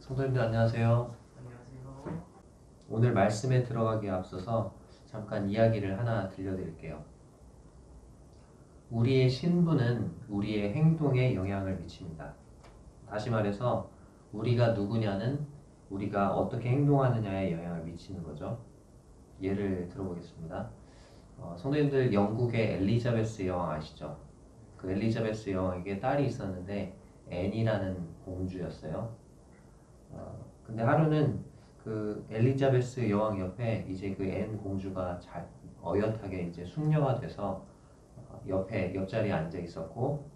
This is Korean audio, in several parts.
성도님들 안녕하세요. 안녕하세요. 오늘 말씀에 들어가기에 앞서서 잠깐 이야기를 하나 들려드릴게요. 우리의 신분은 우리의 행동에 영향을 미칩니다. 다시 말해서 우리가 누구냐는 우리가 어떻게 행동하느냐에 영향을 미치는 거죠. 예를 들어보겠습니다. 성도님들 영국의 엘리자베스 여왕 아시죠? 그 엘리자베스 여왕에게 딸이 있었는데 앤이라는 공주였어요. 근데 하루는 그 엘리자베스 여왕 옆에 이제 그 앤 공주가 잘 어엿하게 이제 숙녀가 돼서 옆에 옆자리에 앉아 있었고,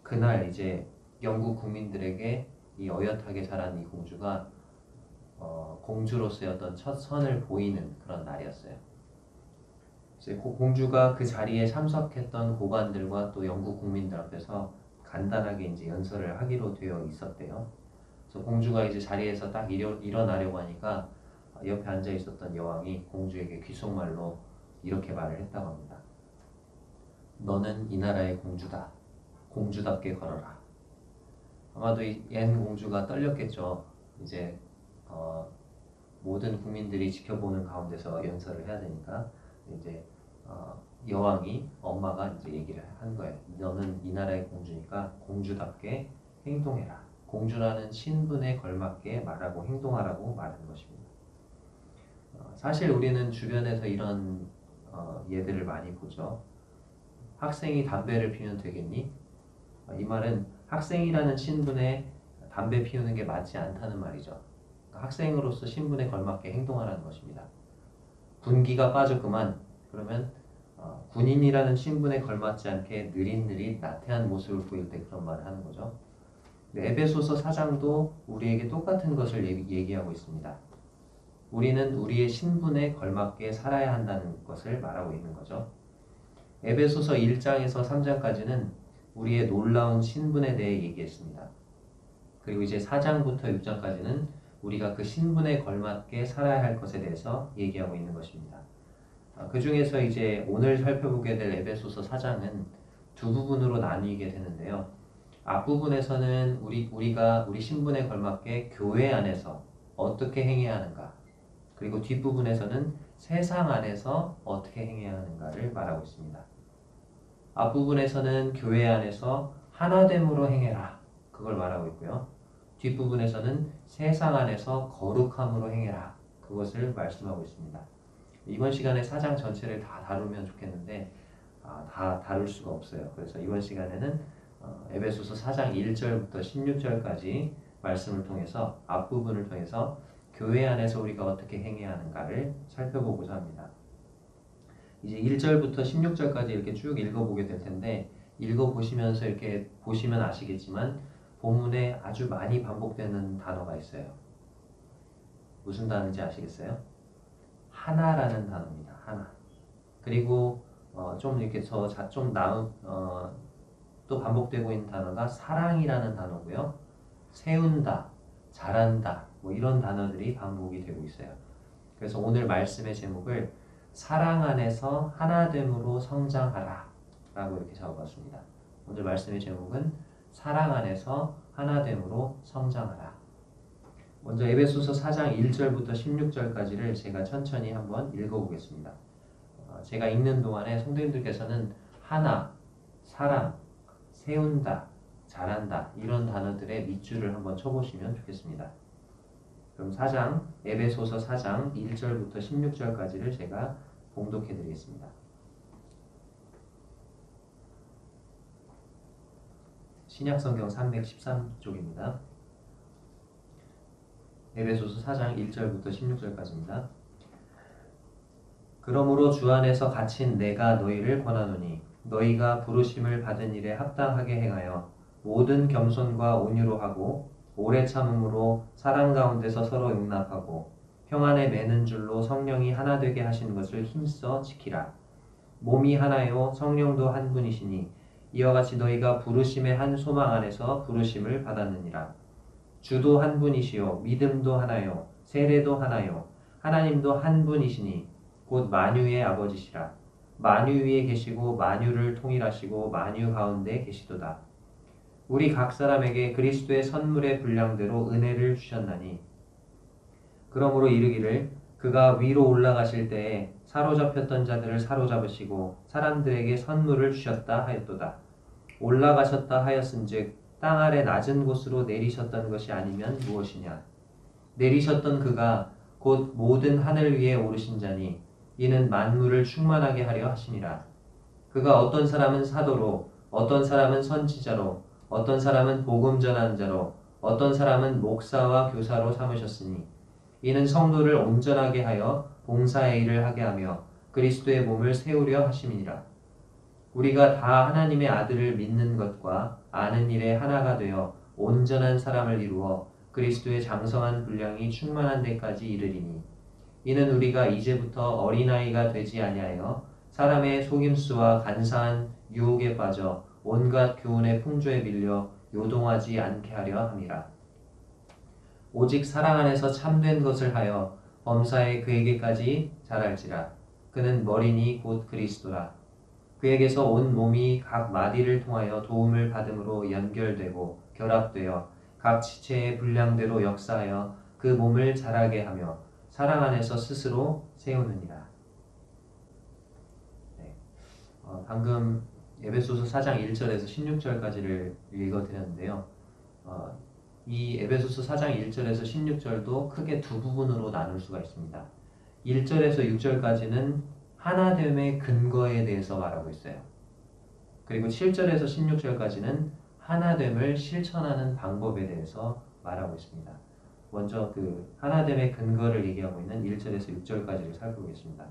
그날 이제 영국 국민들에게 이 어엿하게 자란 이 공주가 공주로서의 어떤 첫 선을 보이는 그런 날이었어요. 이제 공주가 그 자리에 참석했던 고관들과 또 영국 국민들 앞에서 간단하게 이제 연설을 하기로 되어 있었대요. 그래서 공주가 이제 자리에서 딱 일어나려고 하니까 옆에 앉아 있었던 여왕이 공주에게 귓속말로 이렇게 말을 했다고 합니다. 너는 이 나라의 공주다. 공주답게 걸어라. 아마도 이 앤 공주가 떨렸겠죠. 이제 모든 국민들이 지켜보는 가운데서 연설을 해야 되니까 이제 여왕이 엄마가 이제 얘기를 한 거예요. 너는 이 나라의 공주니까 공주답게 행동해라. 공주라는 신분에 걸맞게 말하고 행동하라고 말하는 것입니다. 사실 우리는 주변에서 이런 예들을 많이 보죠. 학생이 담배를 피우면 되겠니? 이 말은 학생이라는 신분에 담배 피우는 게 맞지 않다는 말이죠. 그러니까 학생으로서 신분에 걸맞게 행동하라는 것입니다. 군기가 빠졌구만. 그러면 군인이라는 신분에 걸맞지 않게 느릿느릿 나태한 모습을 보일 때 그런 말을 하는 거죠. 에베소서 4장도 우리에게 똑같은 것을 얘기하고 있습니다. 우리는 우리의 신분에 걸맞게 살아야 한다는 것을 말하고 있는 거죠. 에베소서 1장에서 3장까지는 우리의 놀라운 신분에 대해 얘기했습니다. 그리고 이제 4장부터 6장까지는 우리가 그 신분에 걸맞게 살아야 할 것에 대해서 얘기하고 있는 것입니다. 그 중에서 이제 오늘 살펴보게 될 에베소서 4장은 두 부분으로 나뉘게 되는데요. 앞부분에서는 우리가 우리 신분에 걸맞게 교회 안에서 어떻게 행해야 하는가, 그리고 뒷부분에서는 세상 안에서 어떻게 행해야 하는가를 말하고 있습니다. 앞부분에서는 교회 안에서 하나됨으로 행해라, 그걸 말하고 있고요. 뒷부분에서는 세상 안에서 거룩함으로 행해라, 그것을 말씀하고 있습니다. 이번 시간에 4장 전체를 다 다루면 좋겠는데 다 다룰 수가 없어요. 그래서 이번 시간에는 에베소서 4장 1절부터 16절까지 말씀을 통해서 앞부분을 통해서 교회 안에서 우리가 어떻게 행해야 하는가를 살펴보고자 합니다. 이제 1절부터 16절까지 이렇게 쭉 읽어보게 될 텐데, 읽어보시면서 이렇게 보시면 아시겠지만 본문에 아주 많이 반복되는 단어가 있어요. 무슨 단어인지 아시겠어요? 하나라는 단어입니다. 하나. 그리고 좀 이렇게 좀 나은 또 반복되고 있는 단어가 사랑이라는 단어고요. 세운다, 잘한다, 뭐 이런 단어들이 반복이 되고 있어요. 그래서 오늘 말씀의 제목을 사랑 안에서 하나됨으로 성장하라 라고 이렇게 적어봤습니다. 오늘 말씀의 제목은 사랑 안에서 하나됨으로 성장하라. 먼저 에베소서 4장 1절부터 16절까지를 제가 천천히 한번 읽어보겠습니다. 제가 읽는 동안에 성도님들께서는 하나, 사랑, 세운다, 잘한다 이런 단어들의 밑줄을 한번 쳐보시면 좋겠습니다. 그럼 에베소서 4장 1절부터 16절까지를 제가 봉독해 드리겠습니다. 신약성경 313쪽입니다. 에베소서 4장 1절부터 16절까지입니다. 그러므로 주 안에서 갇힌 내가 너희를 권하노니 너희가 부르심을 받은 일에 합당하게 행하여 모든 겸손과 온유로 하고 오래 참음으로 사랑 가운데서 서로 용납하고 평안에 매는 줄로 성령이 하나 되게 하신 것을 힘써 지키라. 몸이 하나요 성령도 한 분이시니 이와 같이 너희가 부르심의 한 소망 안에서 부르심을 받았느니라. 주도 한 분이시요 믿음도 하나요 세례도 하나요 하나님도 한 분이시니 곧 만유의 아버지시라. 만유 위에 계시고 만유를 통일하시고 만유 가운데 계시도다. 우리 각 사람에게 그리스도의 선물의 분량대로 은혜를 주셨나니 그러므로 이르기를 그가 위로 올라가실 때에 사로잡혔던 자들을 사로잡으시고 사람들에게 선물을 주셨다 하였도다. 올라가셨다 하였은즉 땅 아래 낮은 곳으로 내리셨던 것이 아니면 무엇이냐. 내리셨던 그가 곧 모든 하늘 위에 오르신 자니 이는 만물을 충만하게 하려 하심이라. 그가 어떤 사람은 사도로 어떤 사람은 선지자로 어떤 사람은 복음 전하는 자로 어떤 사람은 목사와 교사로 삼으셨으니 이는 성도를 온전하게 하여 봉사의 일을 하게 하며 그리스도의 몸을 세우려 하심이니라. 우리가 다 하나님의 아들을 믿는 것과 아는 일에 하나가 되어 온전한 사람을 이루어 그리스도의 장성한 분량이 충만한 데까지 이르리니 이는 우리가 이제부터 어린아이가 되지 아니하여 사람의 속임수와 간사한 유혹에 빠져 온갖 교훈의 풍조에 밀려 요동하지 않게 하려 함이라. 오직 사랑 안에서 참된 것을 하여 범사에 그에게까지 자랄지라. 그는 머리니 곧 그리스도라. 그에게서 온 몸이 각 마디를 통하여 도움을 받음으로 연결되고 결합되어 각 지체의 분량대로 역사하여 그 몸을 자라게 하며 사랑 안에서 스스로 세우느니라. 네. 방금 에베소서 4장 1절에서 16절까지를 읽어드렸는데요. 이 에베소서 4장 1절에서 16절도 크게 두 부분으로 나눌 수가 있습니다. 1절에서 6절까지는 하나됨의 근거에 대해서 말하고 있어요. 그리고 7절에서 16절까지는 하나됨을 실천하는 방법에 대해서 말하고 있습니다. 먼저 그 하나됨의 근거를 얘기하고 있는 1절에서 6절까지를 살펴보겠습니다.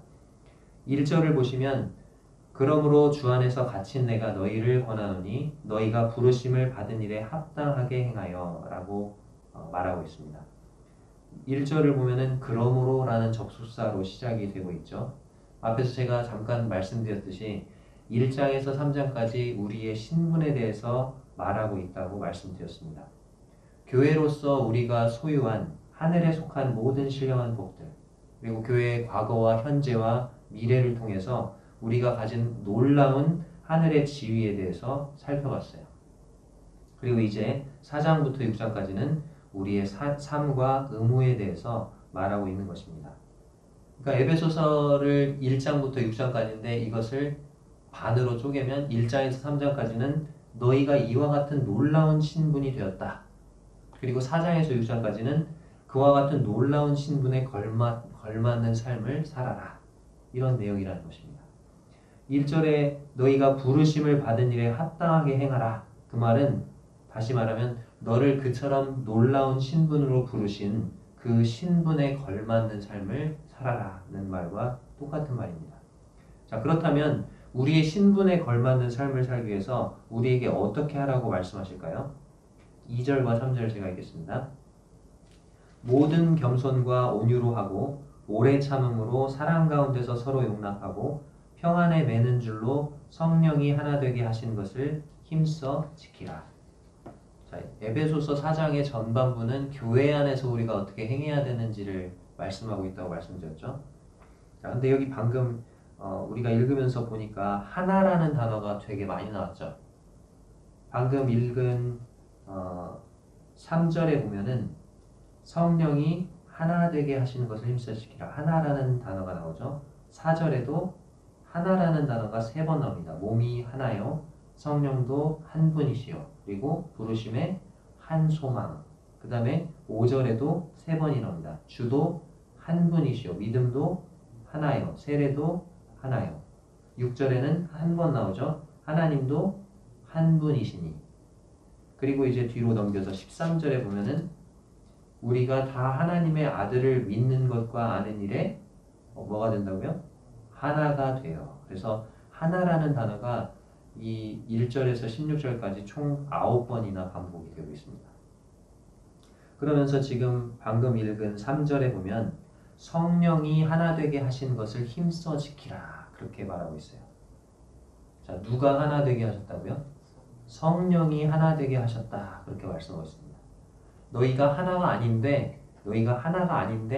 1절을 보시면 그러므로 주 안에서 갇힌 내가 너희를 권하노니 너희가 부르심을 받은 일에 합당하게 행하여 라고 말하고 있습니다. 1절을 보면은 그러므로 라는 접속사로 시작이 되고 있죠. 앞에서 제가 잠깐 말씀드렸듯이 1장에서 3장까지 우리의 신분에 대해서 말하고 있다고 말씀드렸습니다. 교회로서 우리가 소유한 하늘에 속한 모든 신령한 복들, 그리고 교회의 과거와 현재와 미래를 통해서 우리가 가진 놀라운 하늘의 지위에 대해서 살펴봤어요. 그리고 이제 4장부터 6장까지는 우리의 삶과 의무에 대해서 말하고 있는 것입니다. 그러니까 에베소서를 1장부터 6장까지인데 이것을 반으로 쪼개면 1장에서 3장까지는 너희가 이와 같은 놀라운 신분이 되었다. 그리고 4장에서 6장까지는 그와 같은 놀라운 신분에 걸맞는 삶을 살아라. 이런 내용이라는 것입니다. 1절에 너희가 부르심을 받은 일에 합당하게 행하라. 그 말은 다시 말하면 너를 그처럼 놀라운 신분으로 부르신 그 신분에 걸맞는 삶을 살아라는 말과 똑같은 말입니다. 자, 그렇다면 우리의 신분에 걸맞는 삶을 살기 위해서 우리에게 어떻게 하라고 말씀하실까요? 2절과 3절 제가 읽겠습니다. 모든 겸손과 온유로 하고 오래 참음으로 사랑 가운데서 서로 용납하고 평안에 매는 줄로 성령이 하나 되게 하신 것을 힘써 지키라. 자, 에베소서 4장의 전반부는 교회 안에서 우리가 어떻게 행해야 되는지를 말씀하고 있다고 말씀드렸죠. 자, 근데 여기 방금 우리가 읽으면서 보니까 하나라는 단어가 되게 많이 나왔죠. 방금 읽은 3절에 보면은 성령이 하나 되게 하시는 것을 힘써 지키라. 하나라는 단어가 나오죠. 4절에도 하나라는 단어가 3번 나옵니다. 몸이 하나요. 성령도 한 분이시요. 그리고 부르심의 한 소망. 그 다음에 5절에도 3번이 나옵니다. 주도 한 분이시요. 믿음도 하나요. 세례도 하나요. 6절에는 한 번 나오죠. 하나님도 한 분이시니. 그리고 이제 뒤로 넘겨서 13절에 보면은 우리가 다 하나님의 아들을 믿는 것과 아는 일에 뭐가 된다고요? 하나가 돼요. 그래서 하나라는 단어가 이 1절에서 16절까지 총 9번이나 반복이 되고 있습니다. 그러면서 지금 방금 읽은 3절에 보면 성령이 하나 되게 하신 것을 힘써 지키라. 그렇게 말하고 있어요. 자, 누가 하나 되게 하셨다고요? 성령이 하나 되게 하셨다. 그렇게 말씀하고 있습니다. 너희가 하나가 아닌데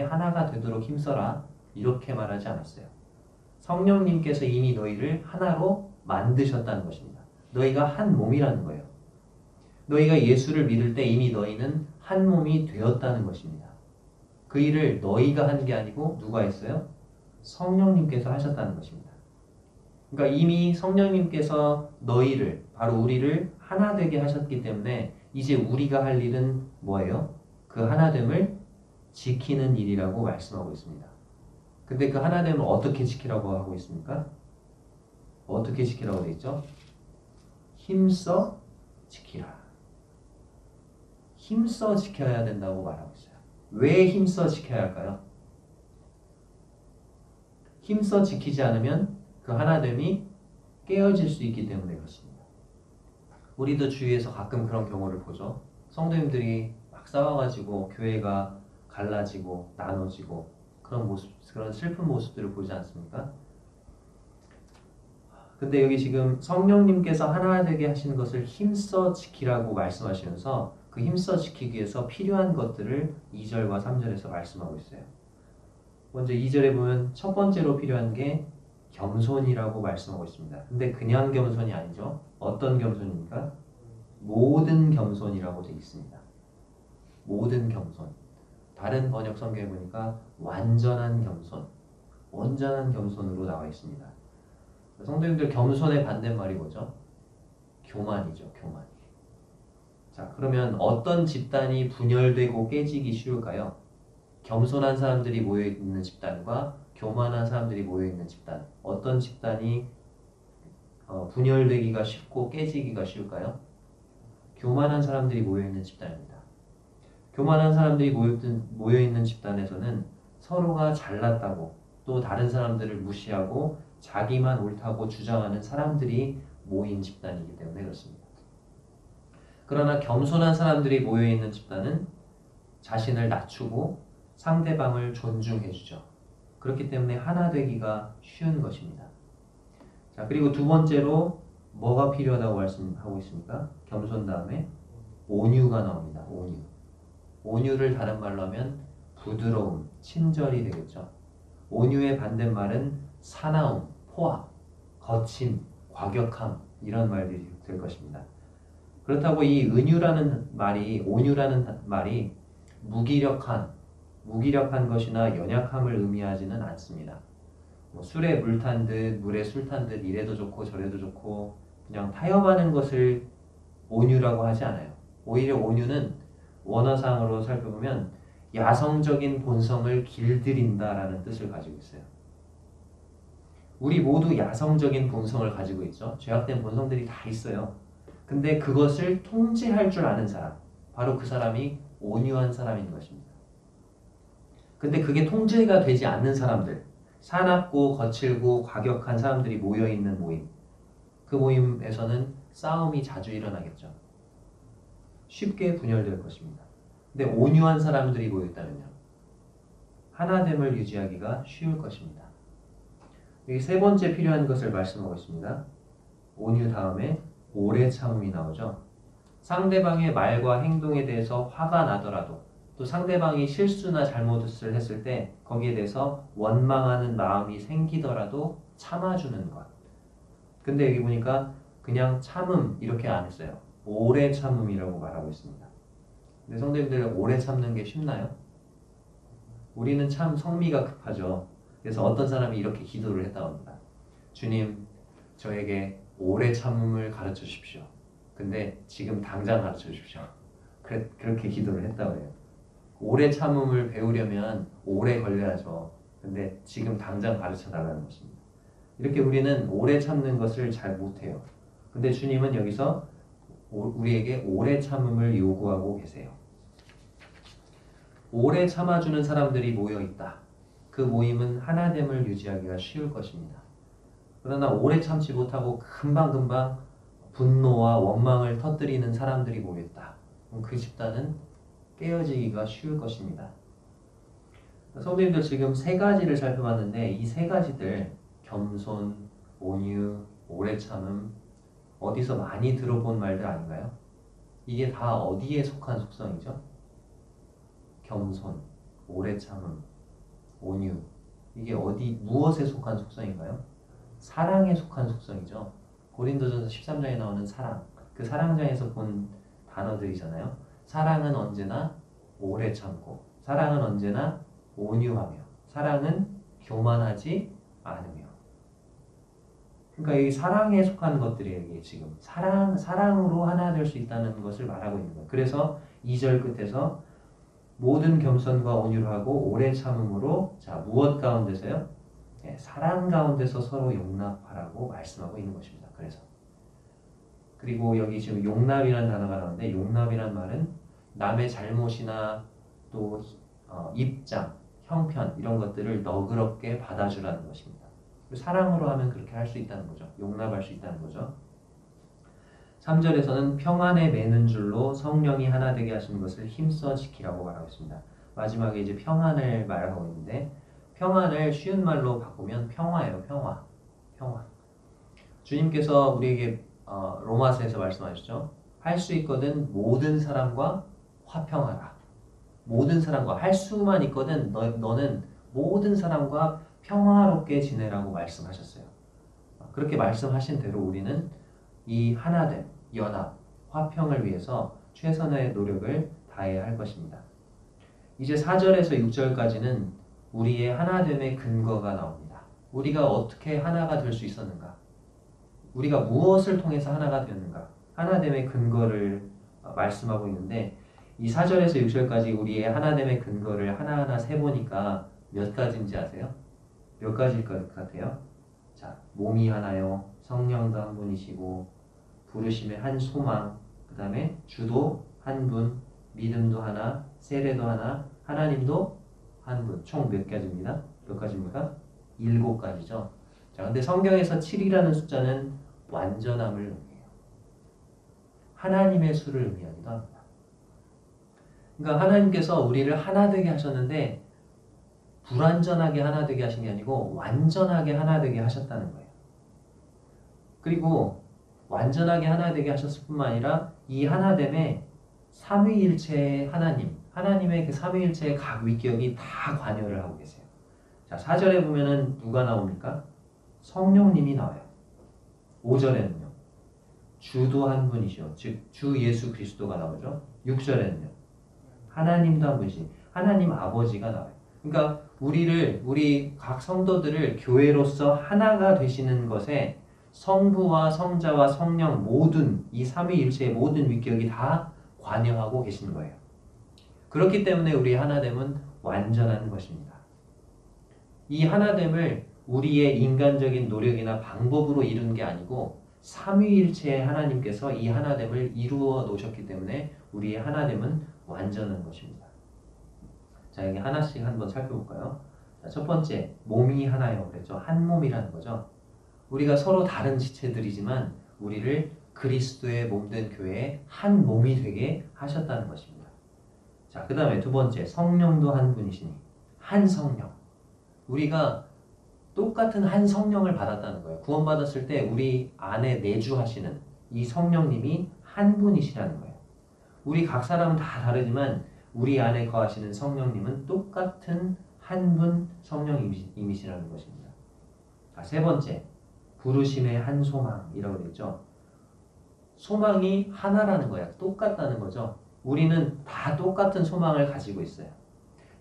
하나가 되도록 힘써라. 이렇게 말하지 않았어요. 성령님께서 이미 너희를 하나로 만드셨다는 것입니다. 너희가 한 몸이라는 거예요. 너희가 예수를 믿을 때 이미 너희는 한 몸이 되었다는 것입니다. 그 일을 너희가 한 게 아니고 누가 했어요? 성령님께서 하셨다는 것입니다. 그러니까 이미 성령님께서 너희를, 바로 우리를 하나 되게 하셨기 때문에 이제 우리가 할 일은 뭐예요? 그 하나됨을 지키는 일이라고 말씀하고 있습니다. 근데 그 하나됨을 어떻게 지키라고 하고 있습니까? 어떻게 지키라고 되어 있죠? 힘써 지키라. 힘써 지켜야 된다고 말하고 있어요. 왜 힘써 지켜야 할까요? 힘써 지키지 않으면 그 하나됨이 깨어질 수 있기 때문에 그렇습니다. 우리도 주위에서 가끔 그런 경우를 보죠. 성도님들이 막 싸워가지고 교회가 갈라지고 나눠지고 그런 모습, 그런 슬픈 모습들을 보지 않습니까? 근데 여기 지금 성령님께서 하나 되게 하시는 것을 힘써 지키라고 말씀하시면서 그 힘써 지키기 위해서 필요한 것들을 2절과 3절에서 말씀하고 있어요. 먼저 2절에 보면 첫 번째로 필요한 게 겸손이라고 말씀하고 있습니다. 근데 그냥 겸손이 아니죠. 어떤 겸손입니까? 모든 겸손이라고 되어 있습니다. 모든 겸손. 다른 번역 성경에 보니까 완전한 겸손, 온전한 겸손으로 나와 있습니다. 성도님들 겸손의 반대말이 뭐죠? 교만이죠. 교만. 자, 그러면 어떤 집단이 분열되고 깨지기 쉬울까요? 겸손한 사람들이 모여있는 집단과 교만한 사람들이 모여있는 집단. 어떤 집단이 분열되기가 쉽고 깨지기가 쉬울까요? 교만한 사람들이 모여있는 집단입니다. 교만한 사람들이 모여있는 집단에서는 서로가 잘났다고 또 다른 사람들을 무시하고 자기만 옳다고 주장하는 사람들이 모인 집단이기 때문에 그렇습니다. 그러나 겸손한 사람들이 모여있는 집단은 자신을 낮추고 상대방을 존중해주죠. 그렇기 때문에 하나 되기가 쉬운 것입니다. 자, 그리고 두 번째로 뭐가 필요하다고 말씀하고 있습니까? 겸손 다음에 온유가 나옵니다. 온유. 온유를 다른 말로 하면 부드러움, 친절이 되겠죠. 온유의 반대말은 사나움, 포악, 거침, 과격함 이런 말들이 될 것입니다. 그렇다고 이 은유라는 말이, 온유라는 말이 무기력한 것이나 연약함을 의미하지는 않습니다. 뭐 술에 물 탄 듯, 물에 술 탄 듯 이래도 좋고 저래도 좋고 그냥 타협하는 것을 온유라고 하지 않아요. 오히려 온유는 원어상으로 살펴보면 야성적인 본성을 길들인다라는 뜻을 가지고 있어요. 우리 모두 야성적인 본성을 가지고 있죠. 죄악된 본성들이 다 있어요. 근데 그것을 통제할 줄 아는 사람, 바로 그 사람이 온유한 사람인 것입니다. 근데 그게 통제가 되지 않는 사람들, 사납고 거칠고 과격한 사람들이 모여있는 모임, 그 모임에서는 싸움이 자주 일어나겠죠. 쉽게 분열될 것입니다. 근데 온유한 사람들이 모였다면요, 하나됨을 유지하기가 쉬울 것입니다. 여기 세 번째 필요한 것을 말씀하고 있습니다. 온유 다음에 오래 참음이 나오죠. 상대방의 말과 행동에 대해서 화가 나더라도 또 상대방이 실수나 잘못을 했을 때 거기에 대해서 원망하는 마음이 생기더라도 참아주는 것. 근데 여기 보니까 그냥 참음 이렇게 안 했어요. 오래 참음이라고 말하고 있습니다. 근데 성도님들 오래 참는 게 쉽나요? 우리는 참 성미가 급하죠. 그래서 어떤 사람이 이렇게 기도를 했다고 합니다. 주님, 저에게 오래 참음을 가르쳐 주십시오. 근데 지금 당장 가르쳐 주십시오. 그렇게 기도를 했다고 해요. 오래 참음을 배우려면 오래 걸려야죠. 근데 지금 당장 가르쳐 달라는 것입니다. 이렇게 우리는 오래 참는 것을 잘 못해요. 근데 주님은 여기서 우리에게 오래 참음을 요구하고 계세요. 오래 참아주는 사람들이 모여있다. 그 모임은 하나됨을 유지하기가 쉬울 것입니다. 그러나 오래 참지 못하고 금방금방 분노와 원망을 터뜨리는 사람들이 모였다. 그럼 그 집단은 깨어지기가 쉬울 것입니다. 성도님들 지금 세 가지를 살펴봤는데 이 세 가지들, 겸손, 온유, 오래 참음, 어디서 많이 들어본 말들 아닌가요? 이게 다 어디에 속한 속성이죠? 겸손, 오래 참음, 온유. 이게 무엇에 속한 속성인가요? 사랑에 속한 속성이죠. 고린도전서 13장에 나오는 사랑. 그 사랑장에서 본 단어들이잖아요. 사랑은 언제나 오래 참고, 사랑은 언제나 온유하며, 사랑은 교만하지 않으며. 그러니까 이 사랑에 속하는 것들이에요. 이게 지금 사랑으로 하나 될 수 있다는 것을 말하고 있는 거예요. 그래서 2절 끝에서 모든 겸손과 온유를 하고 오래 참음으로, 자, 무엇 가운데서요? 네, 사랑 가운데서 서로 용납하라고 말씀하고 있는 것입니다. 그래서 그리고 여기 지금 용납이라는 단어가 나오는데, 용납이란 말은 남의 잘못이나 또 입장, 형편 이런 것들을 너그럽게 받아주라는 것입니다. 사랑으로 하면 그렇게 할 수 있다는 거죠. 용납할 수 있다는 거죠. 3절에서는 평안에 매는 줄로 성령이 하나 되게 하시는 것을 힘써 지키라고 말하고 있습니다. 마지막에 이제 평안을 말하고 있는데, 평안을 쉬운 말로 바꾸면 평화예요. 평화. 주님께서 우리에게 로마서에서 말씀하셨죠. 할 수 있거든 모든 사람과 화평하라. 모든 사람과, 할 수만 있거든 너는 모든 사람과 평화롭게 지내라고 말씀하셨어요. 그렇게 말씀하신 대로 우리는 이 하나됨, 연합, 화평을 위해서 최선의 노력을 다해야 할 것입니다. 이제 4절에서 6절까지는 우리의 하나됨의 근거가 나옵니다. 우리가 어떻게 하나가 될 수 있었는가? 우리가 무엇을 통해서 하나가 되었는가? 하나됨의 근거를 말씀하고 있는데, 이 4절에서 6절까지 우리의 하나됨의 근거를 하나하나 세보니까 몇 가지인지 아세요? 몇 가지일 것 같아요? 자, 몸이 하나요, 성령도 한 분이시고, 부르심의 한 소망, 그 다음에 주도 한 분, 믿음도 하나, 세례도 하나, 하나님도 한 분. 총 몇 가지입니다? 몇 가지입니까? 7가지죠. 자, 근데 성경에서 7이라는 숫자는 완전함을 의미해요. 하나님의 수를 의미하기도 합니다. 그러니까 하나님께서 우리를 하나 되게 하셨는데, 불완전하게 하나 되게 하신 게 아니고 완전하게 하나 되게 하셨다는 거예요. 그리고 완전하게 하나 되게 하셨을 뿐만 아니라 이 하나됨에 삼위일체의 하나님의 그 삼위일체의 각 위격이 다 관여를 하고 계세요. 자, 4절에 보면은 누가 나옵니까? 성령님이 나와요. 5절에는요. 주도 한 분이시오. 즉, 주 예수 그리스도가 나오죠. 6절에는요. 하나님도 한 분이시, 하나님 아버지가 나와요. 그러니까 우리 각 성도들을 교회로서 하나가 되시는 것에 성부와 성자와 성령 모든 이 삼위일체의 모든 위격이 다 관여하고 계시는 거예요. 그렇기 때문에 우리의 하나됨은 완전한 것입니다. 이 하나됨을 우리의 인간적인 노력이나 방법으로 이룬 게 아니고 삼위일체의 하나님께서 이 하나됨을 이루어 놓으셨기 때문에 우리의 하나됨은 완전한 것입니다. 자, 여기 하나씩 한번 살펴볼까요? 자, 첫 번째, 몸이 하나요. 그랬죠? 한 몸이라는 거죠. 우리가 서로 다른 지체들이지만 우리를 그리스도의 몸된 교회의 한 몸이 되게 하셨다는 것입니다. 자, 그 다음에 두 번째, 성령도 한 분이시니, 한 성령. 우리가 똑같은 한 성령을 받았다는 거예요. 구원받았을 때 우리 안에 내주하시는 이 성령님이 한 분이시라는 거예요. 우리 각 사람은 다 다르지만 우리 안에 거하시는 성령님은 똑같은 한 분 성령님이시라는 것입니다. 자, 세 번째, 부르심의 한 소망이라고 되죠. 소망이 하나라는 거야. 똑같다는 거죠. 우리는 다 똑같은 소망을 가지고 있어요.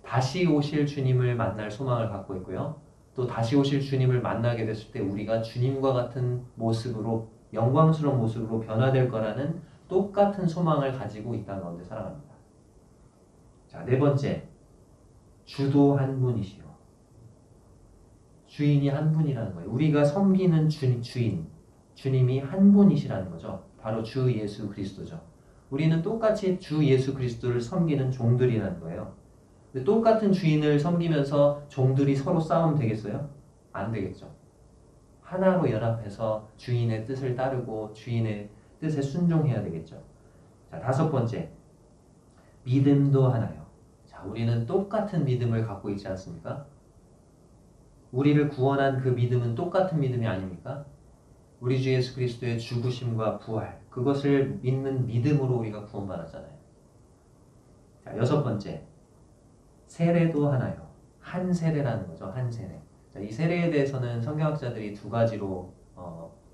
다시 오실 주님을 만날 소망을 갖고 있고요. 또 다시 오실 주님을 만나게 됐을 때 우리가 주님과 같은 모습으로, 영광스러운 모습으로 변화될 거라는 똑같은 소망을 가지고 이 땅 가운데 살아갑니다. 자, 네 번째, 주도 한 분이시오. 주인이 한 분이라는 거예요. 우리가 섬기는 주님이 한 분이시라는 거죠. 바로 주 예수 그리스도죠. 우리는 똑같이 주 예수 그리스도를 섬기는 종들이라는 거예요. 똑같은 주인을 섬기면서 종들이 서로 싸우면 되겠어요? 안 되겠죠. 하나로 연합해서 주인의 뜻을 따르고 주인의 뜻에 순종해야 되겠죠. 자, 다섯 번째, 믿음도 하나요. 자, 우리는 똑같은 믿음을 갖고 있지 않습니까? 우리를 구원한 그 믿음은 똑같은 믿음이 아닙니까? 우리 주 예수 그리스도의 죽으심과 부활, 그것을 믿는 믿음으로 우리가 구원받았잖아요. 자, 여섯 번째, 세례도 하나요. 한 세례라는 거죠. 한 세례. 자, 이 세례에 대해서는 성경학자들이 두 가지로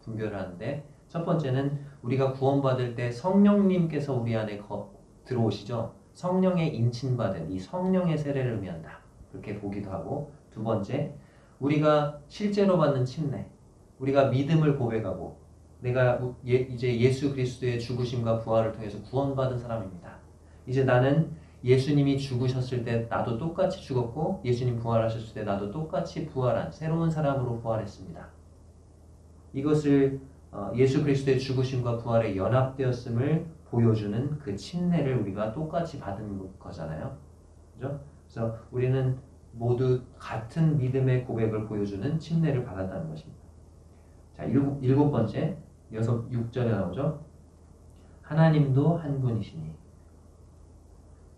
분별을 하는데, 첫 번째는 우리가 구원받을 때 성령님께서 우리 안에 들어오시죠. 성령의 인침받은 이 성령의 세례를 의미한다. 그렇게 보기도 하고, 두 번째, 우리가 실제로 받는 침례, 우리가 믿음을 고백하고 내가 이제 예수 그리스도의 죽으심과 부활을 통해서 구원받은 사람입니다. 이제 나는 예수님이 죽으셨을 때 나도 똑같이 죽었고 예수님 부활하셨을 때 나도 똑같이 부활한 새로운 사람으로 부활했습니다. 이것을 예수 그리스도의 죽으심과 부활에 연합되었음을 보여주는 그 침례를 우리가 똑같이 받은 거잖아요. 그죠? 그래서 우리는 모두 같은 믿음의 고백을 보여주는 침례를 받았다는 것입니다. 자, 일곱 번째, 6절에 나오죠. 하나님도 한 분이시니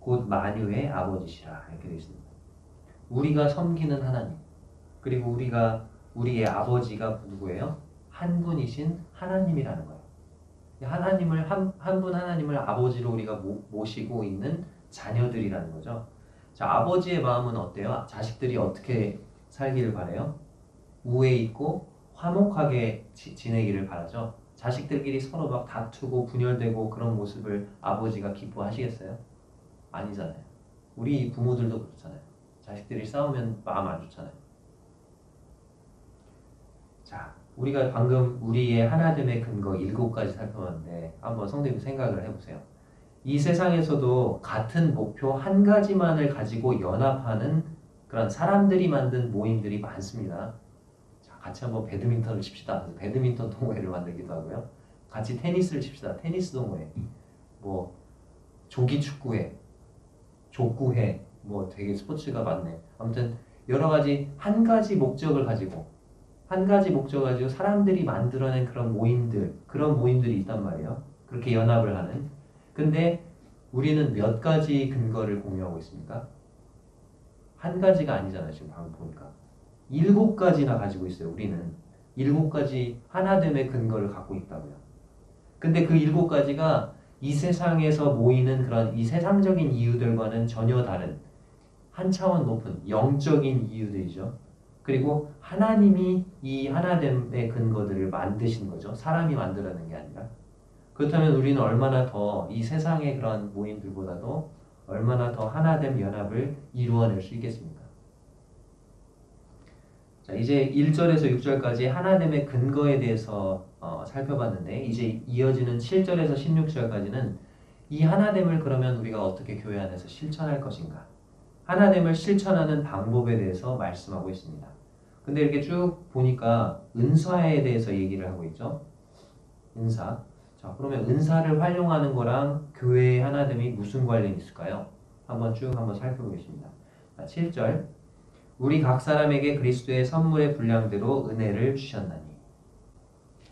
곧 만유의 아버지시라 이렇게 되어 있습니다. 우리가 섬기는 하나님, 그리고 우리의 아버지가 누구예요? 한 분이신 하나님이라는 거예요. 하나님을 한 분 하나님을 아버지로 우리가 모시고 있는 자녀들이라는 거죠. 자, 아버지의 마음은 어때요? 자식들이 어떻게 살기를 바라요? 우애 있고 화목하게 지내기를 바라죠. 자식들끼리 서로 막 다투고 분열되고 그런 모습을 아버지가 기뻐하시겠어요? 아니잖아요. 우리 부모들도 그렇잖아요. 자식들이 싸우면 마음 안 좋잖아요. 자, 우리가 방금 우리의 하나됨의 근거 7가지 살펴봤는데 한번 성도님 생각을 해보세요. 이 세상에서도 같은 목표 한 가지만을 가지고 연합하는 그런 사람들이 만든 모임들이 많습니다. 자, 같이 한번 배드민턴을 칩시다. 배드민턴 동호회를 만들기도 하고요. 같이 테니스를 칩시다. 테니스 동호회. 뭐 조기축구회, 족구회, 뭐 되게 스포츠가 많네. 아무튼 여러 가지 한 가지 목적을 가지고 사람들이 만들어낸 그런 모임들이 있단 말이에요. 그렇게 연합을 하는. 근데 우리는 몇 가지 근거를 공유하고 있습니까? 한 가지가 아니잖아요. 지금 방금 보니까 7가지나 가지고 있어요. 우리는 7가지 하나됨의 근거를 갖고 있다고요. 근데 그 7가지가 이 세상에서 모이는 그런 이 세상적인 이유들과는 전혀 다른 한 차원 높은 영적인 이유들이죠. 그리고 하나님이 이 하나됨의 근거들을 만드신 거죠. 사람이 만들어낸 게 아니라. 그렇다면 우리는 얼마나 더 이 세상의 그런 모임들보다도 얼마나 더 하나됨 연합을 이루어낼 수 있겠습니까? 자, 이제 1절에서 6절까지 하나됨의 근거에 대해서 살펴봤는데 이제 이어지는 7절에서 16절까지는 이 하나됨을 그러면 우리가 어떻게 교회 안에서 실천할 것인가? 하나됨을 실천하는 방법에 대해서 말씀하고 있습니다. 근데 이렇게 쭉 보니까 은사에 대해서 얘기를 하고 있죠. 은사. 자, 그러면 은사를 활용하는 거랑 교회의 하나됨이 무슨 관련이 있을까요? 한번 살펴보겠습니다. 자, 7절. 우리 각 사람에게 그리스도의 선물의 분량대로 은혜를 주셨나니.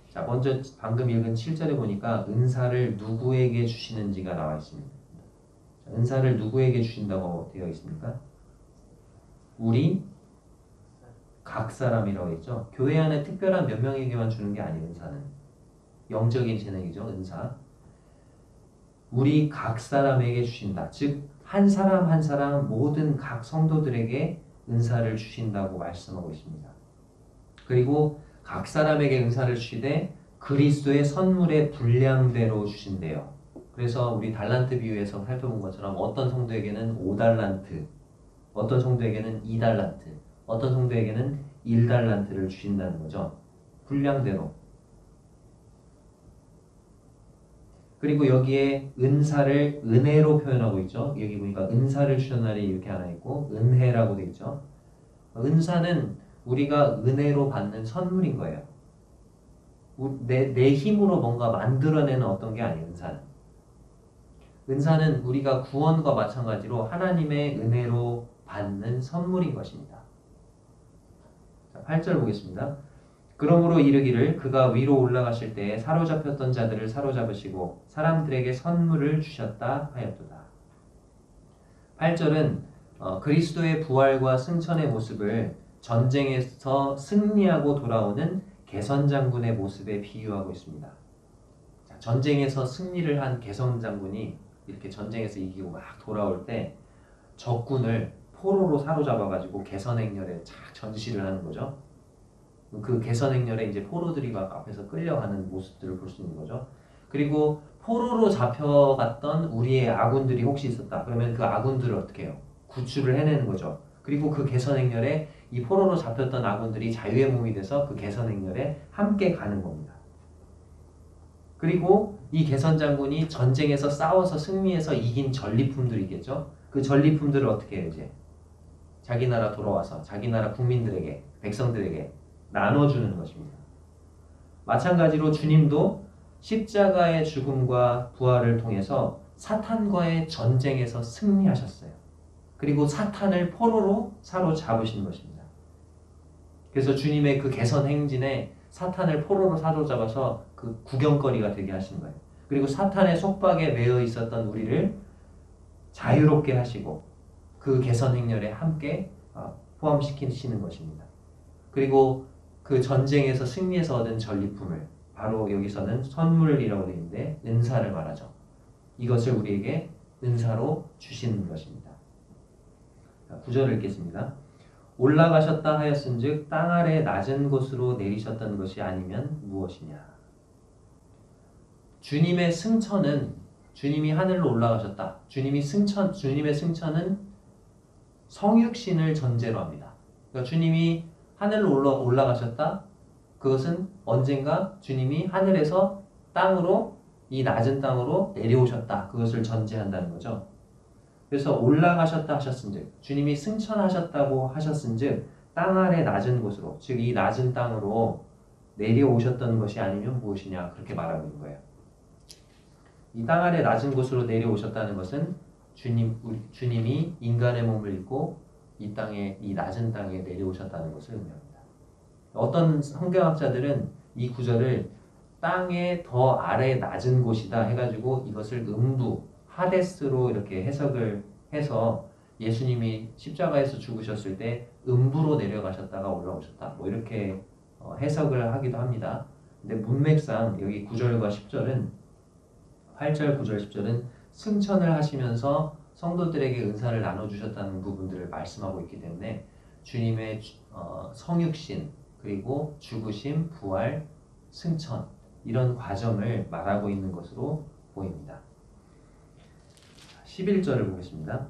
자, 먼저 방금 읽은 7절에 보니까 은사를 누구에게 주시는지가 나와 있습니다. 자, 은사를 누구에게 주신다고 되어 있습니까? 우리 각 사람이라고 했죠. 교회 안에 특별한 몇 명에게만 주는 게 아니에요. 은사는 영적인 재능이죠. 은사. 우리 각 사람에게 주신다. 즉 한 사람 한 사람 모든 각 성도들에게 은사를 주신다고 말씀하고 있습니다. 그리고 각 사람에게 은사를 주시되 그리스도의 선물의 분량대로 주신대요. 그래서 우리 달란트 비유에서 살펴본 것처럼 어떤 성도에게는 5달란트, 어떤 성도에게는 2달란트, 어떤 성도에게는 1달란트를 주신다는 거죠. 분량대로. 그리고 여기에 은사를 은혜로 표현하고 있죠. 여기 보니까 은사를 주셨나니 이렇게 하나 있고 은혜라고 되어 있죠. 은사는 우리가 은혜로 받는 선물인 거예요. 내 힘으로 뭔가 만들어내는 어떤 게 아니에요. 은사는 우리가 구원과 마찬가지로 하나님의 은혜로 받는 선물인 것입니다. 자, 8절 보겠습니다. 그러므로 이르기를 그가 위로 올라가실 때에 사로잡혔던 자들을 사로잡으시고 사람들에게 선물을 주셨다 하였도다. 8절은 그리스도의 부활과 승천의 모습을 전쟁에서 승리하고 돌아오는 개선장군의 모습에 비유하고 있습니다. 자, 전쟁에서 승리를 한 개선장군이 이렇게 전쟁에서 이기고 막 돌아올 때 적군을 포로로 사로잡아가지고 개선행렬에 착 전시를 하는 거죠. 그 개선 행렬에 이제 포로들이 막 앞에서 끌려가는 모습들을 볼 수 있는 거죠. 그리고 포로로 잡혀갔던 우리의 아군들이 혹시 있었다. 그러면 그 아군들을 어떻게 해요? 구출을 해내는 거죠. 그리고 그 개선 행렬에 이 포로로 잡혔던 아군들이 자유의 몸이 돼서 그 개선 행렬에 함께 가는 겁니다. 그리고 이 개선 장군이 전쟁에서 싸워서 승리해서 이긴 전리품들이겠죠. 그 전리품들을 어떻게 해요, 이제? 자기 나라 돌아와서 자기 나라 국민들에게, 백성들에게 나눠주는 것입니다. 마찬가지로 주님도 십자가의 죽음과 부활을 통해서 사탄과의 전쟁에서 승리하셨어요. 그리고 사탄을 포로로 사로잡으신 것입니다. 그래서 주님의 그 개선 행진에 사탄을 포로로 사로잡아서 그 구경거리가 되게 하신 거예요. 그리고 사탄의 속박에 매여 있었던 우리를 자유롭게 하시고 그 개선 행렬에 함께 포함시키시는 것입니다. 그리고 그 전쟁에서 승리해서 얻은 전리품을 바로 여기서는 선물이라고 되어 있는데 은사를 말하죠. 이것을 우리에게 은사로 주시는 것입니다. 9절을 읽겠습니다. 올라가셨다 하였은즉 땅 아래 낮은 곳으로 내리셨던 것이 아니면 무엇이냐. 주님의 승천은 주님이 하늘로 올라가셨다. 주님의 승천은 성육신을 전제로 합니다. 그러니까 주님이 하늘로 올라가셨다. 그것은 언젠가 주님이 하늘에서 땅으로 이 낮은 땅으로 내려오셨다. 그것을 전제한다는 거죠. 그래서 올라가셨다 하셨은즉 주님이 승천하셨다고 하셨은즉 땅 아래 낮은 곳으로 즉 이 낮은 땅으로 내려오셨던 것이 아니면 무엇이냐 그렇게 말하고 있는 거예요. 이 땅 아래 낮은 곳으로 내려오셨다는 것은 주님이 인간의 몸을 입고 이 땅에 이 낮은 땅에 내려오셨다는 것을 의미합니다. 어떤 성경학자들은 이 구절을 땅의 더 아래 낮은 곳이다 해가지고 이것을 음부 하데스로 이렇게 해석을 해서 예수님이 십자가에서 죽으셨을 때 음부로 내려가셨다가 올라오셨다. 뭐 이렇게 해석을 하기도 합니다. 근데 문맥상 여기 9절과 10절은 8절, 9절, 10절은 승천을 하시면서 성도들에게 은사를 나눠주셨다는 부분들을 말씀하고 있기 때문에 주님의 성육신 그리고 죽으심, 부활, 승천 이런 과정을 말하고 있는 것으로 보입니다. 11절을 보겠습니다.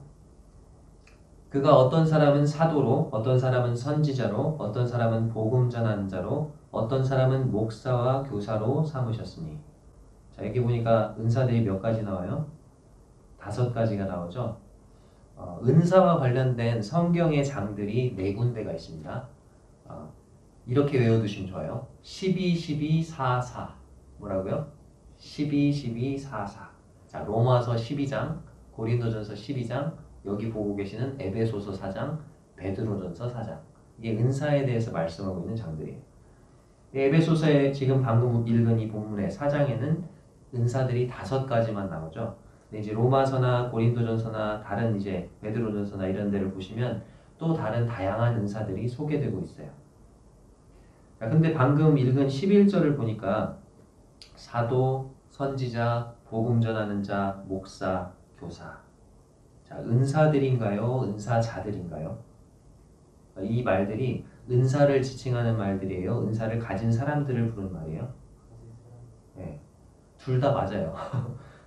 그가 어떤 사람은 사도로, 어떤 사람은 선지자로, 어떤 사람은 복음 전하는 자로, 어떤 사람은 목사와 교사로 삼으셨으니. 자, 여기 보니까 은사들이 몇 가지 나와요? 5가지가 나오죠. 은사와 관련된 성경의 장들이 4군데가 있습니다. 이렇게 외워두시면 좋아요. 12, 12, 4, 4. 뭐라고요? 12, 12, 4, 4. 자, 로마서 12장, 고린도전서 12장, 여기 보고 계시는 에베소서 4장, 베드로전서 4장. 이게 은사에 대해서 말씀하고 있는 장들이에요. 에베소서에 지금 방금 읽은 이 본문의 4장에는 은사들이 5가지만 나오죠. 근데 이제 로마서나 고린도전서나 다른 이제 베드로전서나 이런 데를 보시면 또 다른 다양한 은사들이 소개되고 있어요. 자, 근데 방금 읽은 11절을 보니까 사도, 선지자, 복음 전하는 자, 목사, 교사. 자, 은사들인가요? 은사자들인가요? 이 말들이 은사를 지칭하는 말들이에요. 은사를 가진 사람들을 부르는 말이에요. 네, 둘 다 맞아요.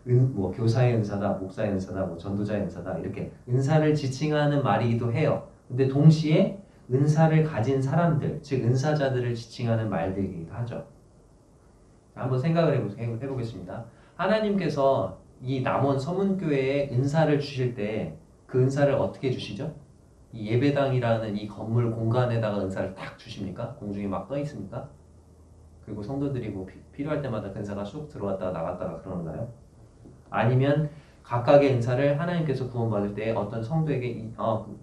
뭐 교사의 은사다, 목사의 은사다, 뭐 전도자의 은사다 이렇게 은사를 지칭하는 말이기도 해요. 근데 동시에 은사를 가진 사람들, 즉 은사자들을 지칭하는 말들이기도 하죠. 자, 한번 생각을 해보겠습니다. 하나님께서 이 남원 서문교회에 은사를 주실 때 그 은사를 어떻게 주시죠? 이 예배당이라는 이 건물 공간에다가 은사를 딱 주십니까? 공중에 막 떠 있습니까? 그리고 성도들이 뭐 필요할 때마다 그 은사가 쑥 들어왔다가 나갔다가 그러는가요? 아니면 각각의 은사를 하나님께서 구원받을 때 어떤 성도에게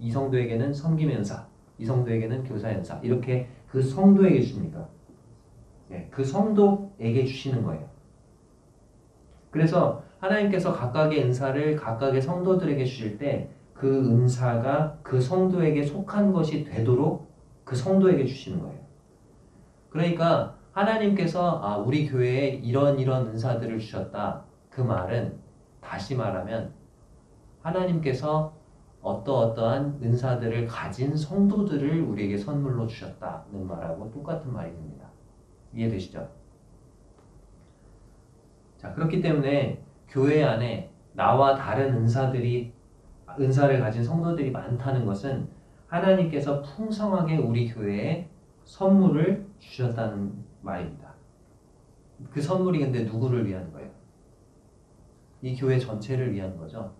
이 성도에게는 섬김의 은사, 이 성도에게는 교사의 은사 이렇게 그 성도에게 주십니까? 네, 그 성도에게 주시는 거예요. 그래서 하나님께서 각각의 은사를 각각의 성도들에게 주실 때 그 은사가 그 성도에게 속한 것이 되도록 그 성도에게 주시는 거예요. 그러니까 하나님께서 우리 교회에 이런 은사들을 주셨다. 그 말은 다시 말하면 하나님께서 어떠어떠한 은사들을 가진 성도들을 우리에게 선물로 주셨다는 말하고 똑같은 말이 됩니다. 이해되시죠? 자, 그렇기 때문에 교회 안에 나와 다른 은사를 가진 성도들이 많다는 것은 하나님께서 풍성하게 우리 교회에 선물을 주셨다는 말입니다. 그 선물이 근데 누구를 위한 거예요? 이 교회 전체를 위한 거죠.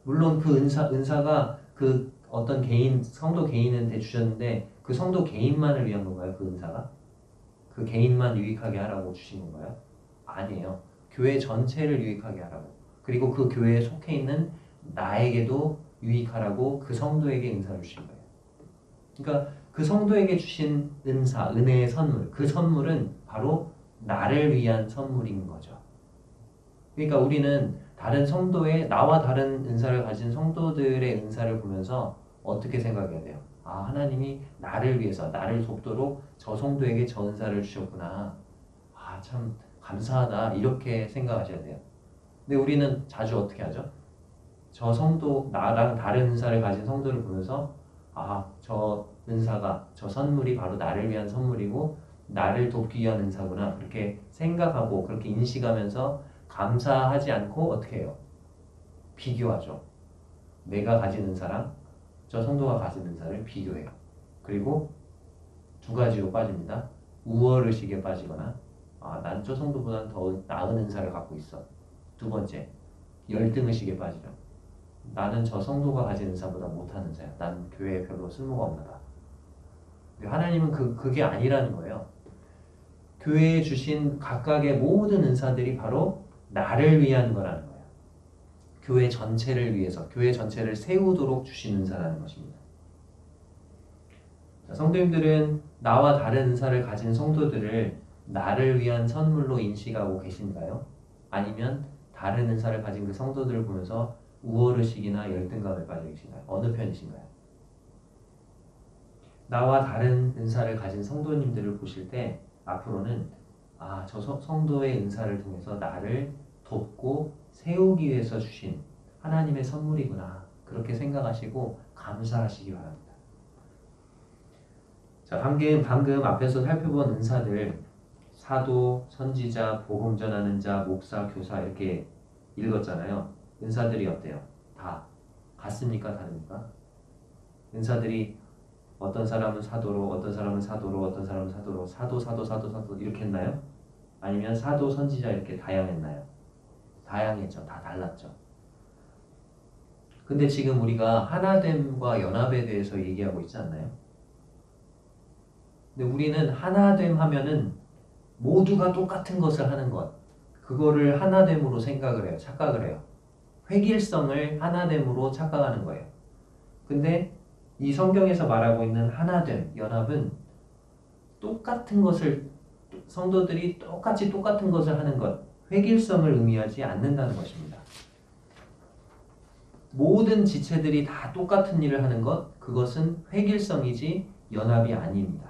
물론 그 은사가 그 어떤 성도 개인한테 주셨는데 그 성도 개인만을 위한 건가요? 그 은사가? 그 개인만 유익하게 하라고 주신 건가요? 아니에요. 교회 전체를 유익하게 하라고. 그리고 그 교회에 속해 있는 나에게도 유익하라고 그 성도에게 은사를 주신 거예요. 그러니까 그 성도에게 주신 은사, 은혜의 선물, 그 선물은 바로 나를 위한 선물인 거죠. 그러니까 우리는 나와 다른 은사를 가진 성도들의 은사를 보면서 어떻게 생각해야 돼요? 아, 하나님이 나를 위해서, 나를 돕도록 저 성도에게 저 은사를 주셨구나. 아, 참 감사하다. 이렇게 생각하셔야 돼요. 근데 우리는 자주 어떻게 하죠? 나랑 다른 은사를 가진 성도를 보면서 아, 저 선물이 바로 나를 위한 선물이고 나를 돕기 위한 은사구나. 그렇게 생각하고 그렇게 인식하면서 감사하지 않고 어떻게 해요? 비교하죠. 내가 가진 은사랑 저 성도가 가진 은사를 비교해요. 그리고 두 가지로 빠집니다. 우월의식에 빠지거나 아, 난 저 성도보다는 더 나은 은사를 갖고 있어. 두 번째, 열등의식에 빠지죠. 나는 저 성도가 가진 은사보다 못한 은사야. 난 교회에 별로 쓸모가 없나봐. 하나님은 그게 아니라는 거예요. 교회에 주신 각각의 모든 은사들이 바로 나를 위한 거라는 거예요. 교회 전체를 위해서, 교회 전체를 세우도록 주신 은사라는 것입니다. 자, 성도님들은 나와 다른 은사를 가진 성도들을 나를 위한 선물로 인식하고 계신가요? 아니면 다른 은사를 가진 그 성도들을 보면서 우월의식이나 열등감에 빠져 계신가요? 어느 편이신가요? 나와 다른 은사를 가진 성도님들을 보실 때 앞으로는 아, 저 성도의 은사를 통해서 나를 돕고 세우기 위해서 주신 하나님의 선물이구나. 그렇게 생각하시고 감사하시기 바랍니다. 자, 방금 앞에서 살펴본 은사들 사도, 선지자, 복음 전하는 자, 목사, 교사 이렇게 읽었잖아요. 은사들이 어때요? 다 같습니까? 다릅니까? 은사들이 어떤 사람은 사도로, 어떤 사람은 사도로, 어떤 사람은 사도로, 사도 이렇게 했나요? 아니면 사도, 선지자 이렇게 다양했나요? 다양했죠. 다 달랐죠. 근데 지금 우리가 하나됨과 연합에 대해서 얘기하고 있지 않나요? 근데 우리는 하나됨 하면은 모두가 똑같은 것을 하는 것. 그거를 하나됨으로 생각을 해요. 착각을 해요. 획일성을 하나됨으로 착각하는 거예요. 근데 이 성경에서 말하고 있는 하나됨, 연합은 똑같은 것을 성도들이 똑같은 것을 하는 것, 획일성을 의미하지 않는다는 것입니다. 모든 지체들이 다 똑같은 일을 하는 것, 그것은 획일성이지 연합이 아닙니다.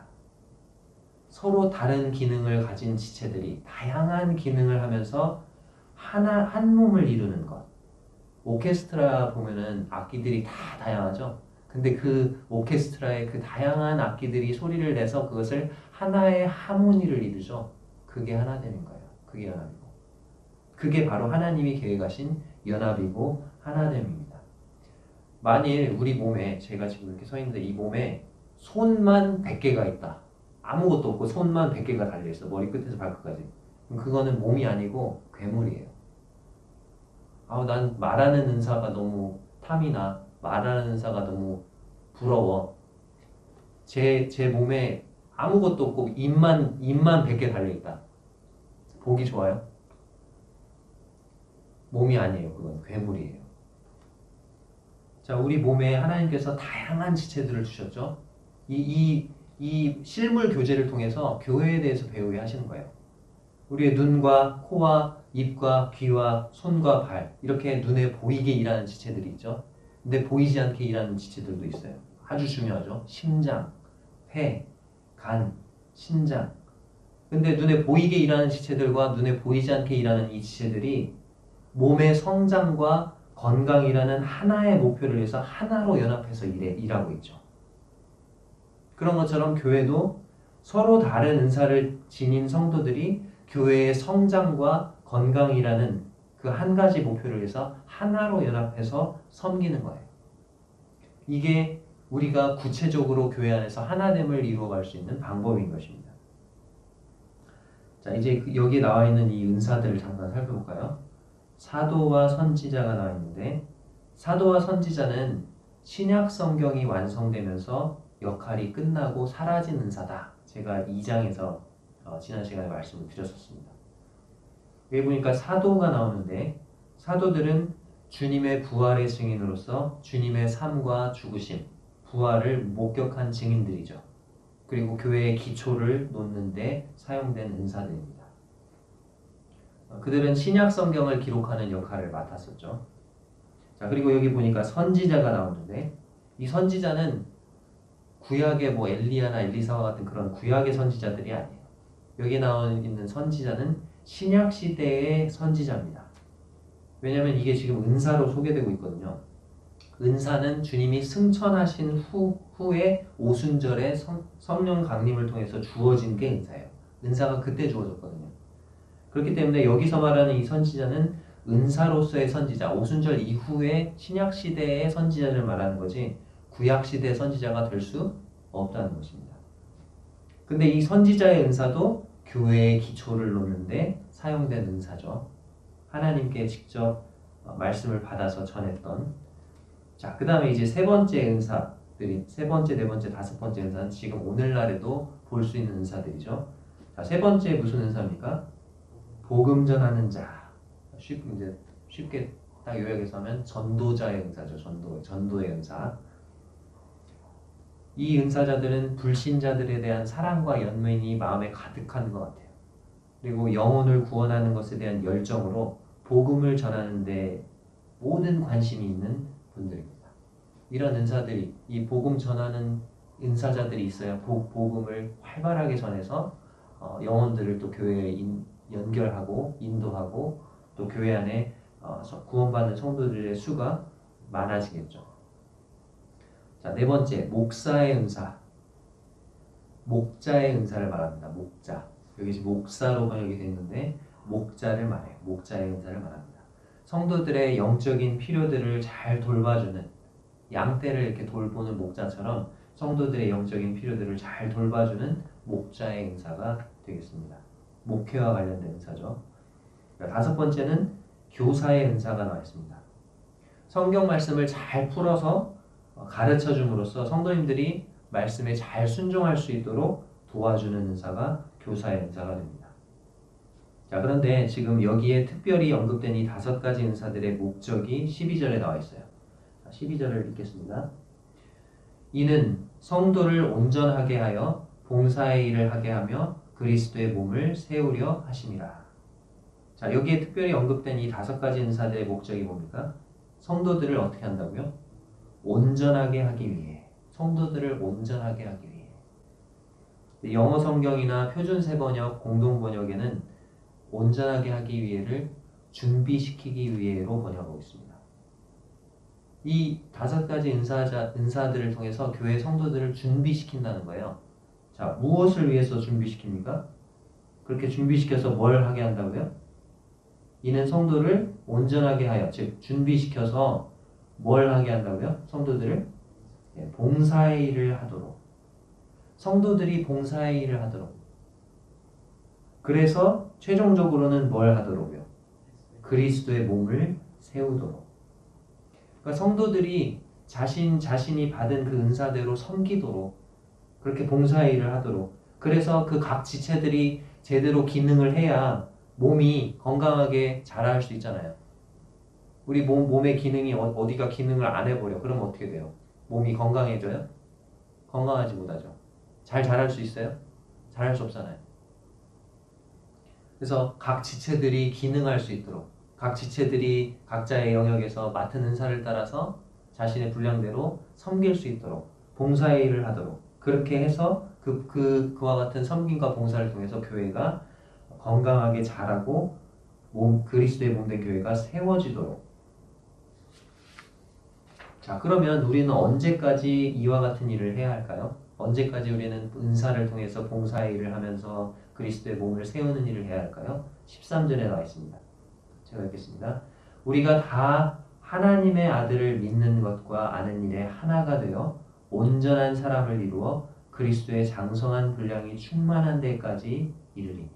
서로 다른 기능을 가진 지체들이 다양한 기능을 하면서 한 몸을 이루는 것. 오케스트라 보면은 악기들이 다 다양하죠. 근데 그 오케스트라의 그 다양한 악기들이 소리를 내서 그것을 하나의 하모니를 이루죠. 그게 하나됨인 거예요. 그게 연합이고. 그게 바로 하나님이 계획하신 연합이고 하나됨입니다. 만일 우리 몸에, 제가 지금 이렇게 서 있는데 이 몸에 손만 100개가 있다. 아무것도 없고 손만 100개가 달려있어. 머리 끝에서 발끝까지. 그럼 그거는 몸이 아니고 괴물이에요. 난 말하는 은사가 너무 탐이 나. 말하는 은사가 너무 부러워. 제 몸에 아무것도 없고 입만 100개 달려있다. 보기 좋아요? 몸이 아니에요. 그건 괴물이에요. 자, 우리 몸에 하나님께서 다양한 지체들을 주셨죠. 이 실물 교제를 통해서 교회에 대해서 배우게 하시는 거예요. 우리의 눈과 코와 입과 귀와 손과 발, 이렇게 눈에 보이게 일하는 지체들이 있죠. 근데 보이지 않게 일하는 지체들도 있어요. 아주 중요하죠. 심장, 폐, 간, 신장. 근데 눈에 보이게 일하는 지체들과 눈에 보이지 않게 일하는 이 지체들이 몸의 성장과 건강이라는 하나의 목표를 위해서 하나로 연합해서 일하고 있죠. 그런 것처럼 교회도 서로 다른 은사를 지닌 성도들이 교회의 성장과 건강이라는 그 한 가지 목표를 위해서 하나로 연합해서 섬기는 거예요. 이게 우리가 구체적으로 교회 안에서 하나됨을 이루어갈 수 있는 방법인 것입니다. 자, 이제 여기에 나와 있는 이 은사들을 잠깐 살펴볼까요? 사도와 선지자가 나와 있는데, 사도와 선지자는 신약 성경이 완성되면서 역할이 끝나고 사라진 은사다. 제가 2장에서 지난 시간에 말씀을 드렸었습니다. 여기 보니까 사도가 나오는데, 사도들은 주님의 부활의 증인으로서 주님의 삶과 죽으심, 부활을 목격한 증인들이죠. 그리고 교회의 기초를 놓는 데 사용된 은사들입니다. 그들은 신약 성경을 기록하는 역할을 맡았었죠. 자, 그리고 여기 보니까 선지자가 나오는데, 이 선지자는 구약의 뭐 엘리야나 엘리사와 같은 그런 구약의 선지자들이 아니에요. 여기 나와 있는 선지자는 신약 시대의 선지자입니다. 왜냐하면 이게 지금 은사로 소개되고 있거든요. 은사는 주님이 승천하신 후에 오순절에 성령 강림을 통해서 주어진 게 은사예요. 은사가 그때 주어졌거든요. 그렇기 때문에 여기서 말하는 이 선지자는 은사로서의 선지자, 오순절 이후에 신약 시대의 선지자를 말하는 거지 구약 시대의 선지자가 될 수 없다는 것입니다. 근데 이 선지자의 은사도 교회의 기초를 놓는데 사용된 은사죠. 하나님께 직접 말씀을 받아서 전했던. 자, 그 다음에 이제 세 번째 은사들이, 세 번째, 네 번째, 다섯 번째 은사는 지금 오늘날에도 볼 수 있는 은사들이죠. 자, 세 번째 무슨 은사입니까? 복음 전하는 자. 쉽게 딱 요약해서 하면 전도자의 은사죠. 전도의 은사. 이 은사자들은 불신자들에 대한 사랑과 연민이 마음에 가득한 것 같아요. 그리고 영혼을 구원하는 것에 대한 열정으로 복음을 전하는 데 모든 관심이 있는 분들입니다. 이런 은사들이, 이 복음 전하는 은사자들이 있어야 복음을 활발하게 전해서 영혼들을 또 교회에 연결하고 인도하고 또 교회 안에 구원받는 성도들의 수가 많아지겠죠. 자, 네 번째, 목사의 은사. 목자의 은사를 말합니다. 목자. 여기 지금 목사로 번역이 되어 있는데 목자를 말해요. 목자의 은사를 말합니다. 성도들의 영적인 필요들을 잘 돌봐주는, 양떼를 이렇게 돌보는 목자처럼 성도들의 영적인 필요들을 잘 돌봐주는 목자의 은사가 되겠습니다. 목회와 관련된 은사죠. 다섯 번째는 교사의 은사가 나와 있습니다. 성경 말씀을 잘 풀어서 가르쳐 줌으로써 성도님들이 말씀에 잘 순종할 수 있도록 도와주는 은사가 교사의 은사가 됩니다. 자, 그런데 지금 여기에 특별히 언급된 이 다섯 가지 은사들의 목적이 12절에 나와 있어요. 자, 12절을 읽겠습니다. 이는 성도를 온전하게 하여 봉사의 일을 하게 하며 그리스도의 몸을 세우려 하심이라. 자, 여기에 특별히 언급된 이 다섯 가지 은사들의 목적이 뭡니까? 성도들을 어떻게 한다고요? 온전하게 하기 위해. 성도들을 온전하게 하기 위해. 영어 성경이나 표준 세번역, 공동 번역에는 온전하게 하기 위해를 준비시키기 위해로 번역하고 있습니다. 이 다섯 가지 은사들을 통해서 교회 성도들을 준비시킨다는 거예요. 자, 무엇을 위해서 준비시킵니까? 그렇게 준비시켜서 뭘 하게 한다고요? 이는 성도를 온전하게 하여, 즉 준비시켜서 뭘 하게 한다고요? 성도들을 봉사의 일을 하도록. 성도들이 봉사의 일을 하도록. 그래서 최종적으로는 뭘 하도록요? 그리스도의 몸을 세우도록. 그러니까 성도들이 자신이 받은 그 은사대로 섬기도록, 그렇게 봉사의 일을 하도록. 그래서 그 각 지체들이 제대로 기능을 해야 몸이 건강하게 자랄 수 있잖아요. 우리 몸의 기능이 어디가 기능을 안 해버려. 그러면 어떻게 돼요? 몸이 건강해져요? 건강하지 못하죠. 잘 자랄 수 있어요? 자랄 수 없잖아요. 그래서 각 지체들이 기능할 수 있도록, 각 지체들이 각자의 영역에서 맡은 은사를 따라서 자신의 분량대로 섬길 수 있도록 봉사의 일을 하도록, 그렇게 해서 그와 같은 섬김과 봉사를 통해서 교회가 건강하게 자라고 그리스도의 몸된 교회가 세워지도록. 자, 그러면 우리는 언제까지 이와 같은 일을 해야 할까요? 언제까지 우리는 은사를 통해서 봉사의 일을 하면서 그리스도의 몸을 세우는 일을 해야 할까요? 13절에 나와 있습니다. 제가 읽겠습니다. 우리가 다 하나님의 아들을 믿는 것과 아는 일에 하나가 되어 온전한 사람을 이루어 그리스도의 장성한 분량이 충만한 데까지 이르리.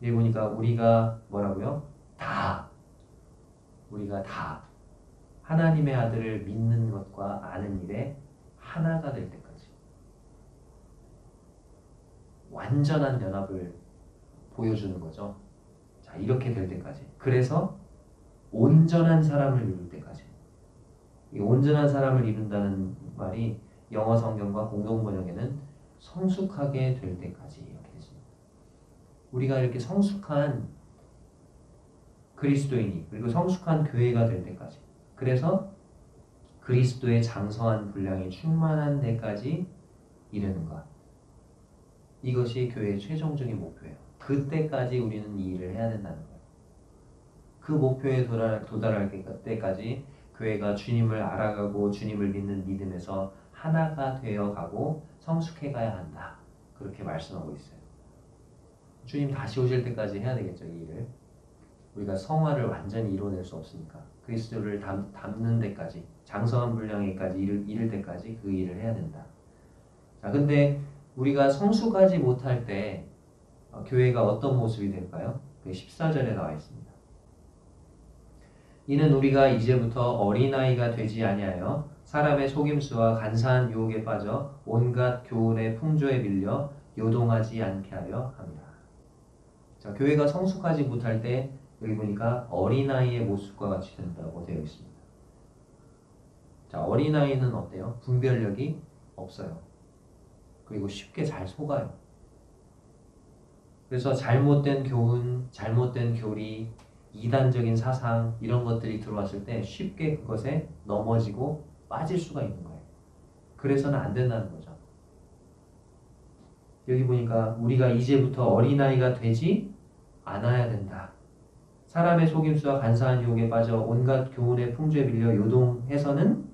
여기 보니까 우리가 뭐라고요? 우리가 다 하나님의 아들을 믿는 것과 아는 일에 하나가 될 때까지 완전한 연합을 보여주는 거죠. 자, 이렇게 될 때까지. 그래서 온전한 사람을 이룰 때까지. 이 온전한 사람을 이룬다는 말이 영어 성경과 공동 번역에는 성숙하게 될 때까지 이렇게 되십니다. 우리가 이렇게 성숙한 그리스도인이 그리고 성숙한 교회가 될 때까지. 그래서 그리스도의 장성한 분량이 충만한 데까지 이르는 것. 이것이 교회의 최종적인 목표예요. 그때까지 우리는 이 일을 해야 된다는 거예요. 그 목표에 도달할 때까지 교회가 주님을 알아가고 주님을 믿는 믿음에서 하나가 되어가고 성숙해 가야 한다. 그렇게 말씀하고 있어요. 주님 다시 오실 때까지 해야 되겠죠, 이 일을. 우리가 성화를 완전히 이뤄낼 수 없으니까 그리스도를 담는 데까지 장성한 분량에까지 이를 때까지 그 일을 해야 된다. 자, 근데 우리가 성숙하지 못할 때 교회가 어떤 모습이 될까요? 그 14절에 나와 있습니다. 이는 우리가 이제부터 어린아이가 되지 아니하여 사람의 속임수와 간사한 유혹에 빠져 온갖 교훈의 풍조에 밀려 요동하지 않게 하려 합니다. 자, 교회가 성숙하지 못할 때 여기 보니까 어린아이의 모습과 같이 된다고 되어 있습니다. 자, 어린아이는 어때요? 분별력이 없어요. 그리고 쉽게 잘 속아요. 그래서 잘못된 교훈, 잘못된 교리, 이단적인 사상 이런 것들이 들어왔을 때 쉽게 그것에 넘어지고 빠질 수가 있는 거예요. 그래서는 안 된다는 거죠. 여기 보니까 우리가 이제부터 어린아이가 되지 않아야 된다. 사람의 속임수와 간사한 유혹에 빠져 온갖 교훈의 풍조에 밀려 요동해서는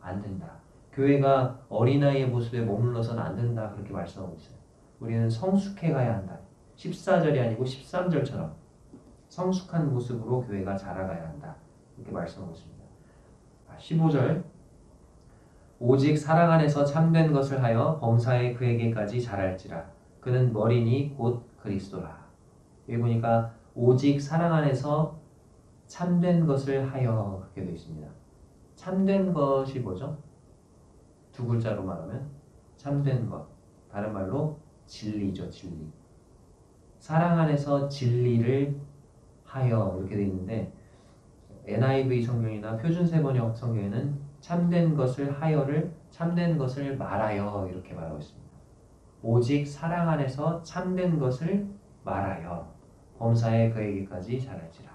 안 된다. 교회가 어린아이의 모습에 머물러서는 안 된다. 그렇게 말씀하고 있어요. 우리는 성숙해 가야 한다. 14절이 아니고 13절처럼 성숙한 모습으로 교회가 자라가야 한다. 이렇게 말씀하고 있습니다. 15절 오직 사랑 안에서 참된 것을 하여 범사에 그에게까지 자랄지라. 그는 머리니 곧 그리스도라. 여기 보니까 오직 사랑 안에서 참된 것을 하여 그렇게 되어 있습니다. 참된 것이 뭐죠? 두 글자로 말하면 참된 것. 다른 말로 진리죠, 진리. 사랑 안에서 진리를 하여 이렇게 되어 있는데 NIV 성경이나 표준세번역 성경에는 참된 것을 하여를 참된 것을 말하여 이렇게 말하고 있습니다. 오직 사랑 안에서 참된 것을 말하여 범사에 그에게까지 자랄지라.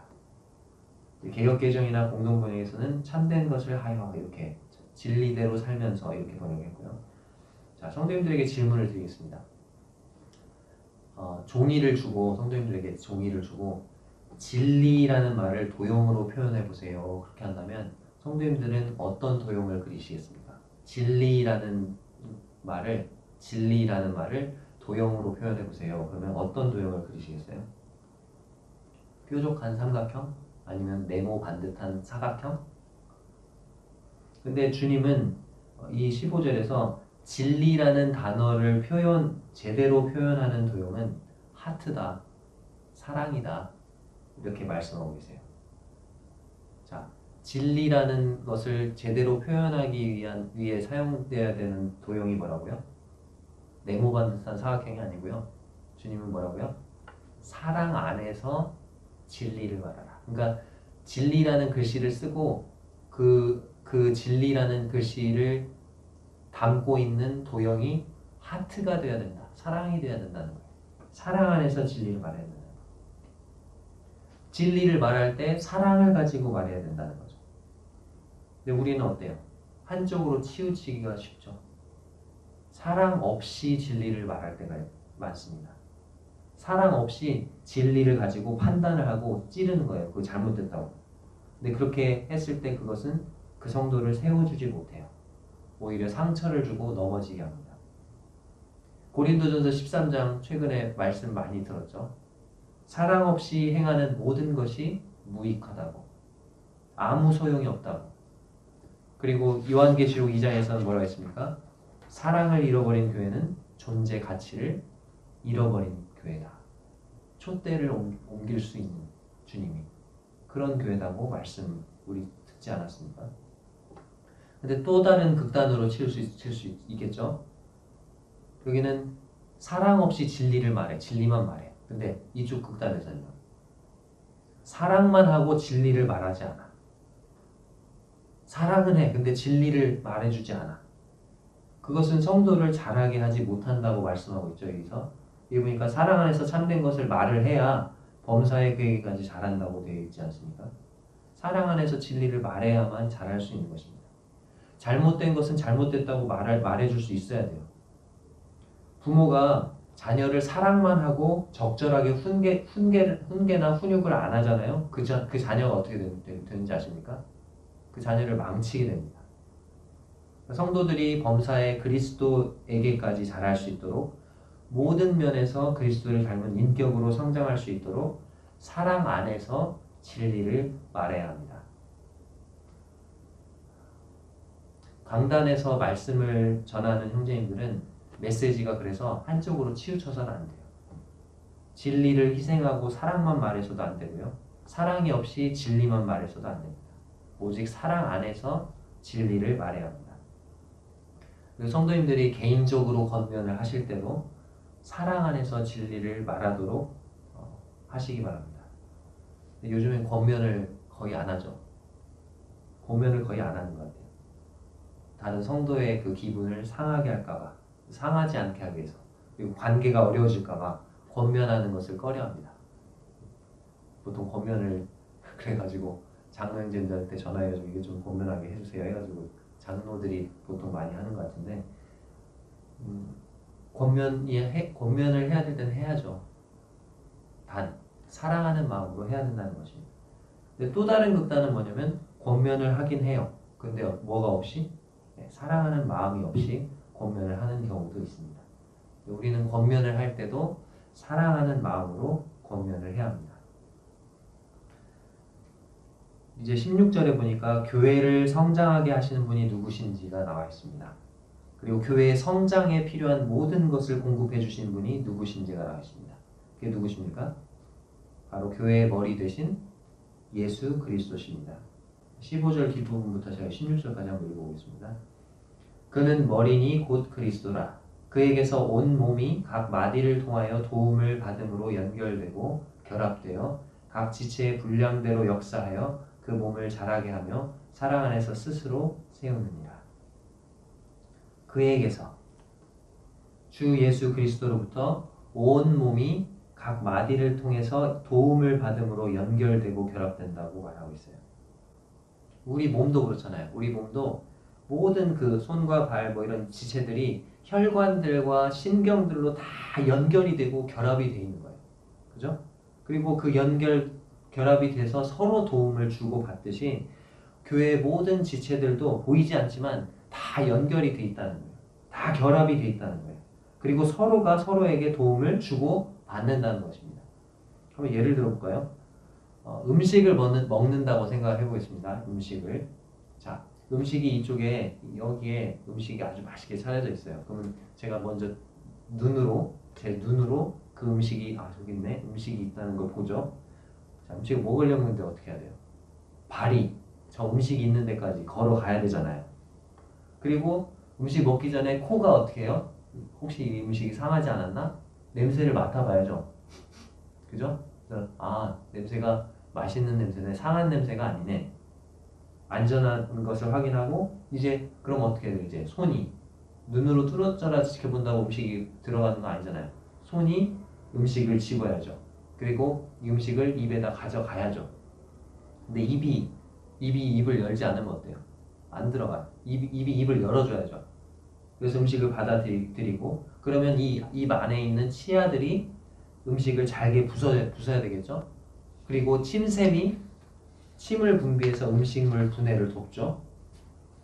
개역개정이나 공동번역에서는 참된 것을 하여 이렇게 진리대로 살면서 이렇게 번역했고요. 자, 성도님들에게 질문을 드리겠습니다. 종이를 주고 성도님들에게 종이를 주고 진리라는 말을 도형으로 표현해 보세요. 그렇게 한다면 성도님들은 어떤 도형을 그리시겠습니까? 진리라는 말을 도형으로 표현해 보세요. 그러면 어떤 도형을 그리시겠어요? 뾰족한 삼각형? 아니면 네모 반듯한 사각형? 근데 주님은 이 15절에서 진리라는 단어를 제대로 표현하는 도형은 하트다, 사랑이다 이렇게 말씀하고 계세요. 자, 진리라는 것을 제대로 표현하기 위해 사용되어야 되는 도형이 뭐라고요? 네모 반듯한 사각형이 아니고요. 주님은 뭐라고요? 사랑 안에서 진리를 말하라. 그러니까 진리라는 글씨를 쓰고 그 진리라는 글씨를 담고 있는 도형이 하트가 되어야 된다. 사랑이 되어야 된다는 거예요. 사랑 안에서 진리를 말해야 된다. 진리를 말할 때 사랑을 가지고 말해야 된다는 거죠. 근데 우리는 어때요? 한쪽으로 치우치기가 쉽죠. 사랑 없이 진리를 말할 때가 많습니다. 사랑 없이 진리를 가지고 판단을 하고 찌르는 거예요. 그거 잘못됐다고. 근데 그렇게 했을 때 그것은 그 성도를 세워주지 못해요. 오히려 상처를 주고 넘어지게 합니다. 고린도전서 13장 최근에 말씀 많이 들었죠. 사랑 없이 행하는 모든 것이 무익하다고. 아무 소용이 없다고. 그리고 요한계시록 2장에서는 뭐라고 했습니까? 사랑을 잃어버린 교회는 존재 가치를 잃어버린 교회다. 촛대를 옮길 수 있는 주님이 그런 교회다고 말씀 우리 듣지 않았습니까? 근데 또 다른 극단으로 칠 수 있겠죠? 여기는 사랑 없이 진리를 말해. 진리만 말해. 근데 이쪽 극단에서는요. 사랑만 하고 진리를 말하지 않아. 사랑은 해. 근데 진리를 말해주지 않아. 그것은 성도를 자라게 하지 못한다고 말씀하고 있죠. 여기서. 여기 보니까 사랑 안에서 참된 것을 말을 해야 범사에 그에게까지 자란다고 되어 있지 않습니까? 사랑 안에서 진리를 말해야만 자랄 수 있는 것입니다. 잘못된 것은 잘못됐다고 말해줄 수 있어야 돼요. 부모가 자녀를 사랑만 하고 적절하게 훈계나 훈육을 안 하잖아요. 그 자녀가 어떻게 되는지 아십니까? 그 자녀를 망치게 됩니다. 성도들이 범사에 그리스도에게까지 자랄 수 있도록 모든 면에서 그리스도를 닮은 인격으로 성장할 수 있도록 사랑 안에서 진리를 말해야 합니다. 강단에서 말씀을 전하는 형제님들은 메시지가 그래서 한쪽으로 치우쳐서는 안 돼요. 진리를 희생하고 사랑만 말해서도 안 되고요. 사랑이 없이 진리만 말해서도 안 됩니다. 오직 사랑 안에서 진리를 말해야 합니다. 성도님들이 개인적으로 권면을 하실 때도 사랑 안에서 진리를 말하도록 하시기 바랍니다. 요즘엔 권면을 거의 안 하죠. 권면을 거의 안 하는 것 같아요. 다른 성도의 그 기분을 상하게 할까봐, 상하지 않게 하기 위해서, 그리고 관계가 어려워질까봐 권면하는 것을 꺼려합니다. 보통 권면을 그래가지고 장로형제들한테 전화해가지고 이게 좀 권면하게 해주세요 해가지고 장로들이 보통 많이 하는 것 같은데, 권면을 해야 될 때는 해야죠. 단 사랑하는 마음으로 해야 된다는 것입니다. 근데 또 다른 극단은 뭐냐면 권면을 하긴 해요. 근데 뭐가 없이? 사랑하는 마음이 없이 권면을 하는 경우도 있습니다. 우리는 권면을 할 때도 사랑하는 마음으로 권면을 해야 합니다. 이제 16절에 보니까 교회를 성장하게 하시는 분이 누구신지가 나와 있습니다. 그리고 교회의 성장에 필요한 모든 것을 공급해 주신 분이 누구신지가 나와 있습니다. 그게 누구십니까? 바로 교회의 머리 되신 예수 그리스도십니다. 15절 뒷부분부터 제가 16절까지 한번 읽어보겠습니다. 그는 머리니 곧 그리스도라. 그에게서 온 몸이 각 마디를 통하여 도움을 받음으로 연결되고 결합되어 각 지체의 분량대로 역사하여 그 몸을 자라게 하며 사랑 안에서 스스로 세우느니라. 그에게서 주 예수 그리스도로부터 온 몸이 각 마디를 통해서 도움을 받음으로 연결되고 결합된다고 말하고 있어요. 우리 몸도 그렇잖아요. 우리 몸도 모든 그 손과 발 뭐 이런 지체들이 혈관들과 신경들로 다 연결이 되고 결합이 되어 있는 거예요. 그죠? 그리고 그 결합이 돼서 서로 도움을 주고 받듯이 교회의 모든 지체들도 보이지 않지만 다 연결이 돼 있다는 거예요. 다 결합이 돼 있다는 거예요. 그리고 서로가 서로에게 도움을 주고 받는다는 것입니다. 한번 예를 들어볼까요? 음식을 먹는다고 생각을 해보겠습니다. 음식을. 자, 음식이 이쪽에, 여기에 음식이 아주 맛있게 차려져 있어요. 그러면 제가 먼저 제 눈으로 그 음식이, 저기 있네. 음식이 있다는 걸 보죠. 자, 음식을 먹으려면 근데 어떻게 해야 돼요? 발이 저 음식이 있는 데까지 걸어가야 되잖아요. 그리고 음식 먹기 전에 코가 어떻게 해요? 혹시 이 음식이 상하지 않았나? 냄새를 맡아봐야죠. 그죠? 냄새가 맛있는 냄새네. 상한 냄새가 아니네. 안전한 것을 확인하고 이제 그럼 어떻게 해야 돼요? 이제 손이 눈으로 뚫어져라 지켜본다고 음식이 들어가는 거 아니잖아요. 손이 음식을 집어야죠. 그리고 이 음식을 입에다 가져가야죠. 근데 입이 입을 열지 않으면 어때요? 안 들어가요. 입이 입을 열어줘야죠. 그래서 음식을 받아들이고 그러면 이 입 안에 있는 치아들이 음식을 잘게 부숴야 되겠죠. 그리고 침샘이 침을 분비해서 음식물 분해를 돕죠.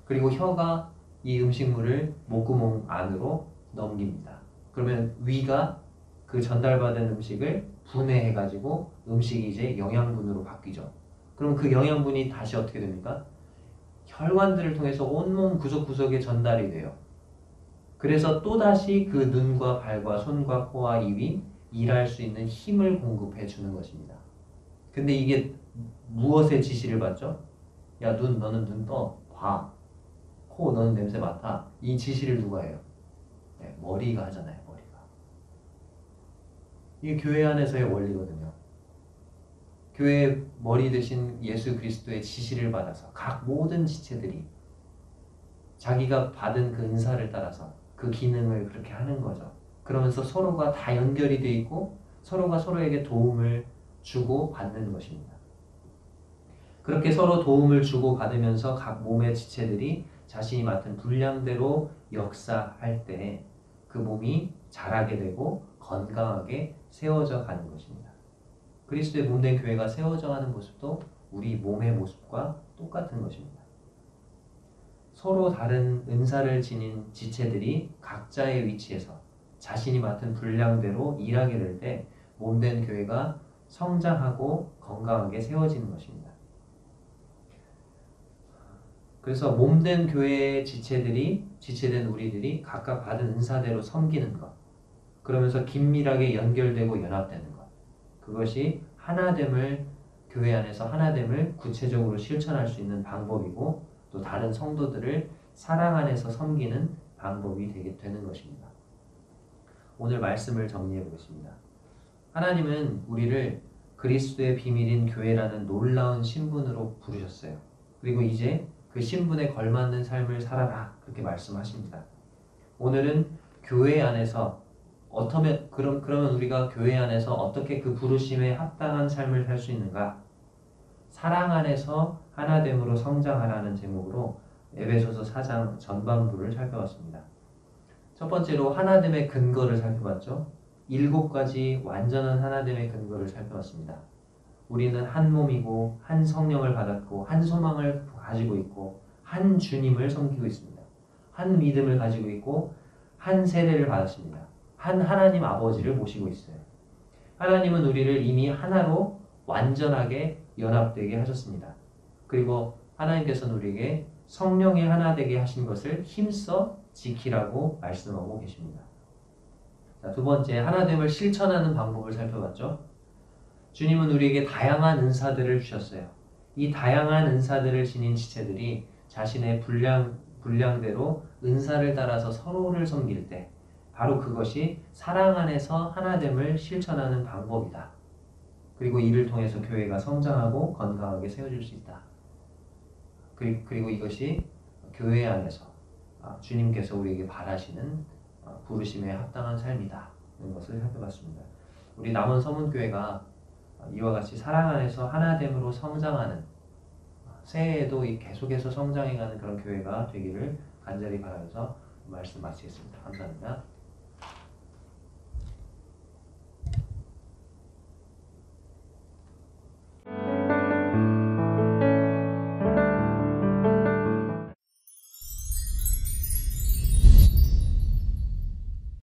그리고 혀가 이 음식물을 목구멍 안으로 넘깁니다. 그러면 위가 그 전달받은 음식을 분해해가지고 음식이 이제 영양분으로 바뀌죠. 그럼 그 영양분이 다시 어떻게 됩니까? 혈관들을 통해서 온몸 구석구석에 전달이 돼요. 그래서 또다시 그 눈과 발과 손과 코와 입이 일할 수 있는 힘을 공급해 주는 것입니다. 근데 이게 무엇의 지시를 받죠? 야, 눈, 너는 눈 떠. 봐. 코, 너는 냄새 맡아. 이 지시를 누가 해요? 네, 머리가 하잖아요, 머리가. 이게 교회 안에서의 원리거든요. 교회의 머리 대신 예수 그리스도의 지시를 받아서 각 모든 지체들이 자기가 받은 그 은사를 따라서 그 기능을 그렇게 하는 거죠. 그러면서 서로가 다 연결이 돼 있고 서로가 서로에게 도움을 주고 받는 것입니다. 그렇게 서로 도움을 주고 받으면서 각 몸의 지체들이 자신이 맡은 분량대로 역사할 때 그 몸이 자라게 되고 건강하게 세워져 가는 것입니다. 그리스도의 몸된 교회가 세워져 가는 모습도 우리 몸의 모습과 똑같은 것입니다. 서로 다른 은사를 지닌 지체들이 각자의 위치에서 자신이 맡은 분량대로 일하게 될 때 몸된 교회가 성장하고 건강하게 세워지는 것입니다. 그래서 몸된 교회의 지체된 우리들이 각각 받은 은사대로 섬기는 것, 그러면서 긴밀하게 연결되고 연합되는 것, 그것이 하나됨을, 교회 안에서 하나됨을 구체적으로 실천할 수 있는 방법이고 또 다른 성도들을 사랑 안에서 섬기는 방법이 되는 것입니다. 오늘 말씀을 정리해 보겠습니다. 하나님은 우리를 그리스도의 비밀인 교회라는 놀라운 신분으로 부르셨어요. 그리고 이제 그 신분에 걸맞는 삶을 살아라, 그렇게 말씀하십니다. 오늘은 교회 안에서 그러면 우리가 교회 안에서 어떻게 그 부르심에 합당한 삶을 살 수 있는가? 사랑 안에서 하나됨으로 성장하라는 제목으로 에베소서 4장 전반부를 살펴봤습니다. 첫 번째로 하나됨의 근거를 살펴봤죠. 7가지 완전한 하나됨의 근거를 살펴봤습니다. 우리는 한 몸이고 한 성령을 받았고 한 소망을 가지고 있고 한 주님을 섬기고 있습니다. 한 믿음을 가지고 있고 한 세례를 받았습니다. 한 하나님 아버지를 모시고 있어요. 하나님은 우리를 이미 하나로 완전하게 연합되게 하셨습니다. 그리고 하나님께서는 우리에게 성령의 하나 되게 하신 것을 힘써 지키라고 말씀하고 계십니다. 자, 두 번째, 하나됨을 실천하는 방법을 살펴봤죠. 주님은 우리에게 다양한 은사들을 주셨어요. 이 다양한 은사들을 지닌 지체들이 자신의 분량대로 은사를 따라서 서로를 섬길 때 바로 그것이 사랑 안에서 하나됨을 실천하는 방법이다. 그리고 이를 통해서 교회가 성장하고 건강하게 세워질 수 있다. 그리고 이것이 교회 안에서 주님께서 우리에게 바라시는 부르심에 합당한 삶이다. 이런 것을 살펴봤습니다. 우리 남원 서문교회가 이와 같이 사랑 안에서 하나됨으로 성장하는, 새해에도 계속해서 성장해가는 그런 교회가 되기를 간절히 바라면서 말씀 마치겠습니다. 감사합니다.